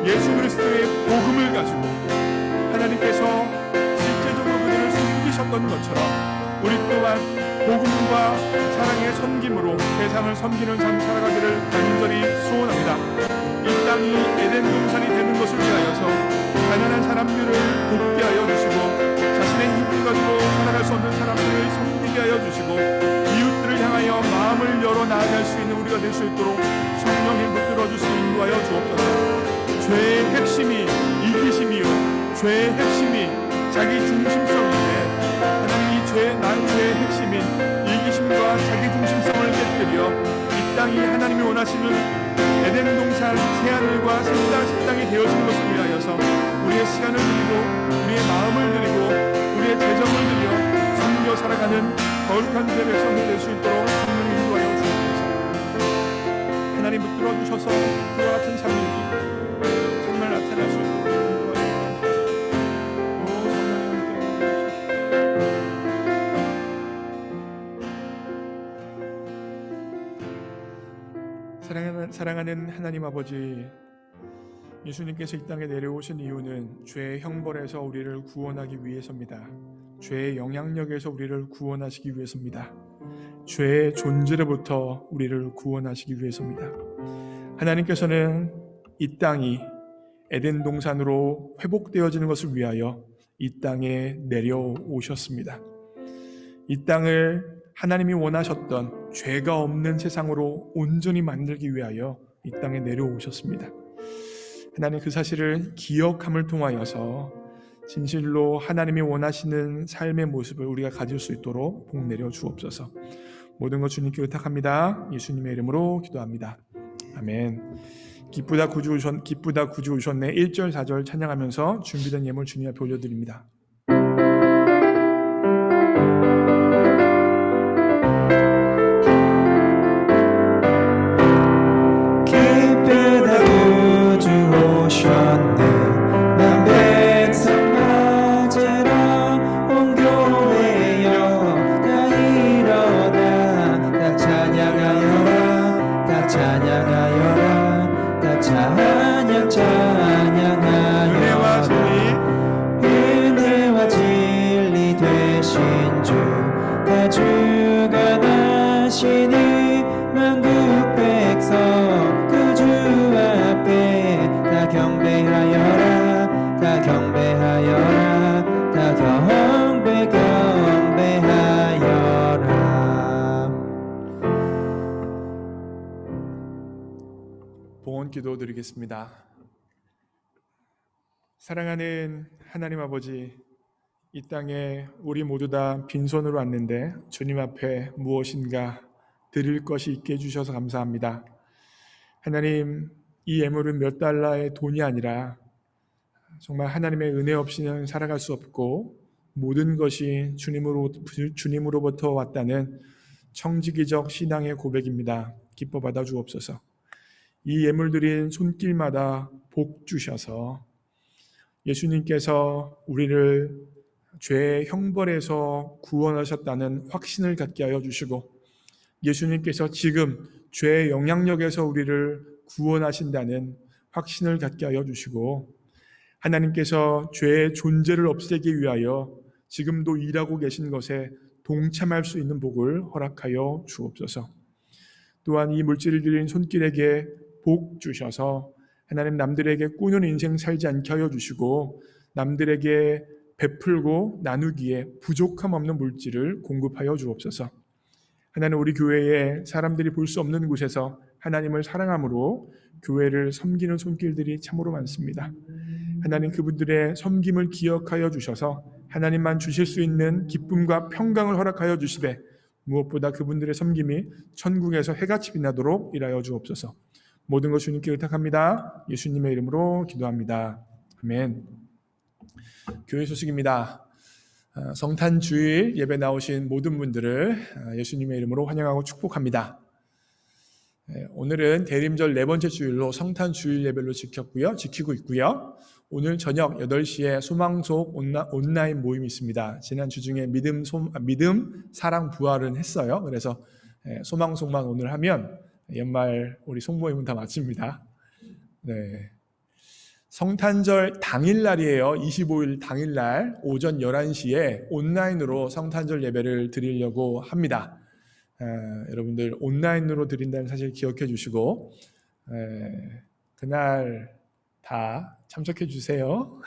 예수 그리스도의 복음을 가지고 하나님께서 실제적으로 그들을 섬기셨던 것처럼 우리 또한 복음과 사랑의 섬김으로 세상을 섬기는 삶 살아가기를 간절히 소원합니다. 이 땅이 에덴 동산이 되는 것을 위하여서 가난한 사람들을 돕게 하여 주시고 자신의 힘을 가지고 살아갈 수 없는 사람들을 섬기게 하여 주시고 이웃들을 향하여 마음을 열어 나아갈 수 있는 우리가 될 수 있도록 성령이 붙들어 주시고 인도하여 주옵소서. 죄의 핵심이 이기심이요 죄의 핵심이 자기 중심성인데 하나님 이 죄의 핵심인 이기심과 자기 중심성을 깨뜨려 이 땅이 하나님이 원하시는 에덴 동산 새하늘과 새 땅이 되어지는 것을 위하여서 우리의 시간을 드리고 우리의 마음을 드리고 우리의 재정을 드려 섬겨 살아가는 거룩한 주의 백성들 될 수 있도록 성령이 인도하여 주옵소서. 하나님 붙들어 주셔서 그와 같은 삶들이 정말 나타날 수 있도록 인도하여 주옵소서. 오 성령님, 사랑하는 하나님 아버지, 예수님께서 이 땅에 내려오신 이유는 죄의 형벌에서 우리를 구원하기 위해서입니다. 죄의 영향력에서 우리를 구원하시기 위해서입니다. 죄의 존재로부터 우리를 구원하시기 위해서입니다. 하나님께서는 이 땅이 에덴 동산으로 회복되어지는 것을 위하여 이 땅에 내려오셨습니다. 이 땅을 하나님이 원하셨던 죄가 없는 세상으로 온전히 만들기 위하여 이 땅에 내려오셨습니다. 하나님, 그 사실을 기억함을 통하여서 진실로 하나님이 원하시는 삶의 모습을 우리가 가질 수 있도록 복 내려 주옵소서. 모든 것 주님께 의탁합니다. 예수님의 이름으로 기도합니다. 아멘. 기쁘다 구주 오셨네 1절 4절 찬양하면서 준비된 예물 주님 앞에 올려드립니다. 오셨네. 난 백성 맞으러 온 교회여 다 일어나 다 찬양하여라 다 찬양하여라 다 찬양하여라 은혜와 진리 되신 주 다 주가 나시니 만국 백성 그 주 앞에 다 경배하여라 다 경배하여라 다 경배하여라. 봉헌 기도 드리겠습니다. 사랑하는 하나님 아버지, 이 땅에 우리 모두 다 빈손으로 왔는데 주님 앞에 무엇인가 드릴 것이 있게 해주셔서 감사합니다. 하나님, 이 예물은 몇 달러의 돈이 아니라 정말 하나님의 은혜 없이는 살아갈 수 없고 모든 것이 주님으로부터 왔다는 청지기적 신앙의 고백입니다. 기뻐 받아 주옵소서. 이 예물 드린 손길마다 복 주셔서 예수님께서 우리를 죄의 형벌에서 구원하셨다는 확신을 갖게 하여 주시고 예수님께서 지금 죄의 영향력에서 우리를 구원하신다는 확신을 갖게 하여 주시고 하나님께서 죄의 존재를 없애기 위하여 지금도 일하고 계신 것에 동참할 수 있는 복을 허락하여 주옵소서. 또한 이 물질을 드린 손길에게 복 주셔서 하나님 남들에게 꾸는 인생 살지 않게 하여 주시고 남들에게 베풀고 나누기에 부족함 없는 물질을 공급하여 주옵소서. 하나님, 우리 교회에 사람들이 볼 수 없는 곳에서 하나님을 사랑함으로 교회를 섬기는 손길들이 참으로 많습니다. 하나님, 그분들의 섬김을 기억하여 주셔서 하나님만 주실 수 있는 기쁨과 평강을 허락하여 주시되 무엇보다 그분들의 섬김이 천국에서 해같이 빛나도록 일하여 주옵소서. 모든 것 주님께 의탁합니다. 예수님의 이름으로 기도합니다. 아멘. 교회 소식입니다. 성탄 주일 예배 나오신 모든 분들을 예수님의 이름으로 환영하고 축복합니다. 오늘은 대림절 네 번째 주일로 성탄 주일 예배로 지키고 있고요. 오늘 저녁 8시에 소망속 온라인 모임이 있습니다. 지난 주 중에 믿음, 사랑, 부활은 했어요. 그래서 소망속만 오늘 하면 연말 우리 속모임은 다 마칩니다. 네. 성탄절 당일날이에요. 25일 당일날 오전 11시에 온라인으로 성탄절 예배를 드리려고 합니다. 여러분들 온라인으로 드린다는 사실 기억해 주시고 그날 다 참석해 주세요.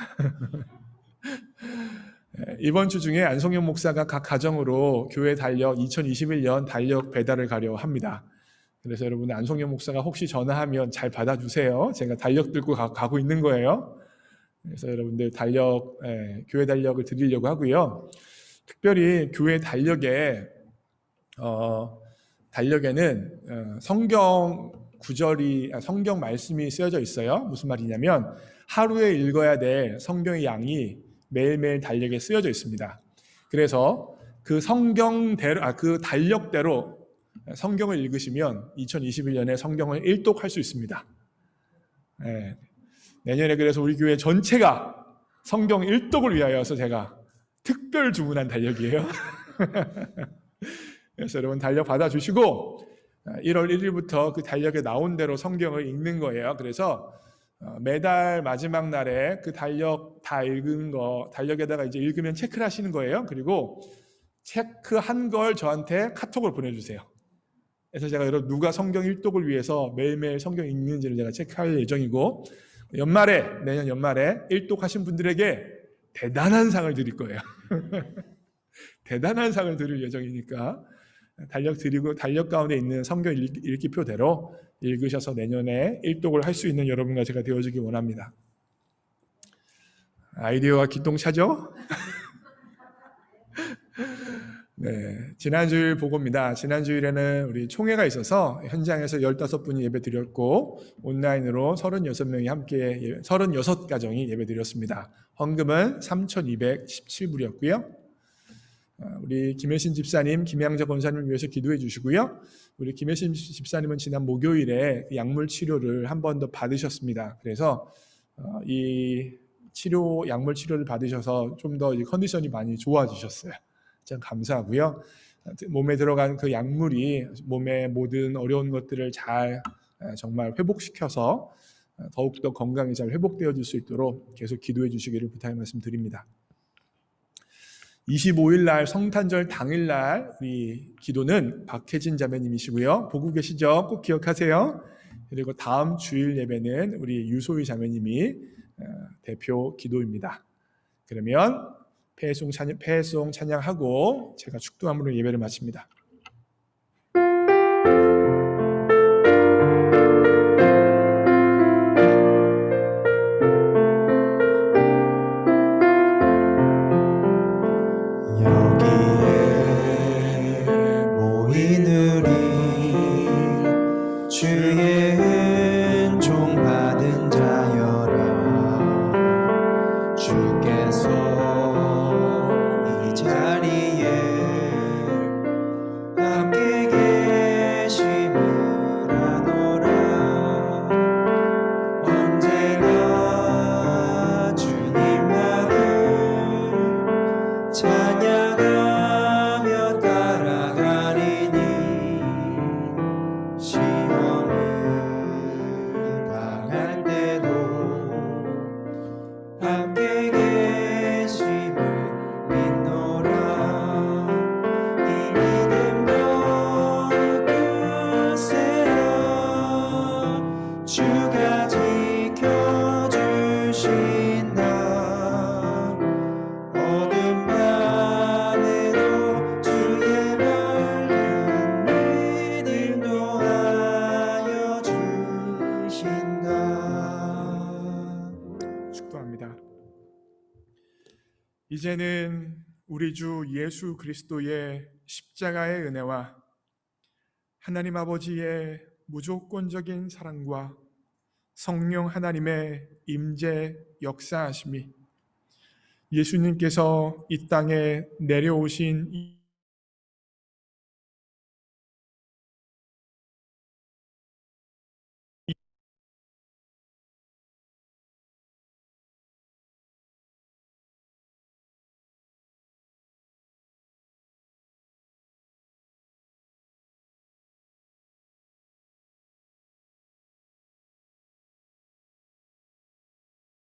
이번 주 중에 안성현 목사가 각 가정으로 교회 달력 2021년 달력 배달을 가려 합니다. 그래서 여러분 안성현 목사가 혹시 전화하면 잘 받아주세요. 제가 달력 들고 가고 있는 거예요. 그래서 여러분들 교회 달력을 드리려고 하고요. 특별히 교회 달력에는 성경 성경 말씀이 쓰여져 있어요. 무슨 말이냐면 하루에 읽어야 될 성경의 양이 매일매일 달력에 쓰여져 있습니다. 그래서 그 그 달력대로 성경을 읽으시면 2021년에 성경을 일독할 수 있습니다. 내년에 그래서 우리 교회 전체가 성경 일독을 위하여서 제가 특별 주문한 달력이에요. 그래서 여러분 달력 받아주시고 1월 1일부터 그 달력에 나온 대로 성경을 읽는 거예요. 그래서 매달 마지막 날에 그 달력 다 읽은 거 달력에다가 이제 읽으면 체크를 하시는 거예요. 그리고 체크한 걸 저한테 카톡을 보내주세요. 그래서 제가 여러분 누가 성경 일독을 위해서 매일매일 성경 읽는지를 제가 체크할 예정이고 내년 연말에 일독하신 분들에게 대단한 상을 드릴 거예요. 대단한 상을 드릴 예정이니까 달력 가운데 있는 성경 읽기표대로 읽으셔서 내년에 일독을 할 수 있는 여러분과 제가 되어주기 원합니다. 아이디어가 기똥차죠? 네, 지난주일 보고입니다. 지난주일에는 우리 총회가 있어서 현장에서 15분이 예배 드렸고 온라인으로 36가정이 예배 드렸습니다. 헌금은 3,217불이었고요. 우리 김혜신 집사님, 김양자 권사님을 위해서 기도해 주시고요. 우리 김혜신 집사님은 지난 목요일에 약물 치료를 한 번 더 받으셨습니다. 그래서 이 약물 치료를 받으셔서 좀 더 컨디션이 많이 좋아지셨어요. 참 감사하고요. 몸에 들어간 그 약물이 몸의 모든 어려운 것들을 잘 정말 회복시켜서 더욱더 건강이 잘 회복되어질 수 있도록 계속 기도해 주시기를 부탁의 말씀 드립니다. 25일 날 성탄절 당일날 우리 기도는 박혜진 자매님이시고요. 보고 계시죠? 꼭 기억하세요. 그리고 다음 주일 예배는 우리 유소희 자매님이 대표 기도입니다. 그러면 폐송 찬양하고 제가 축도함으로 예배를 마칩니다. 이제는 우리 주 예수 그리스도의 십자가의 은혜와 하나님 아버지의 무조건적인 사랑과 성령 하나님의 임재 역사하심이 예수님께서 이 땅에 내려오신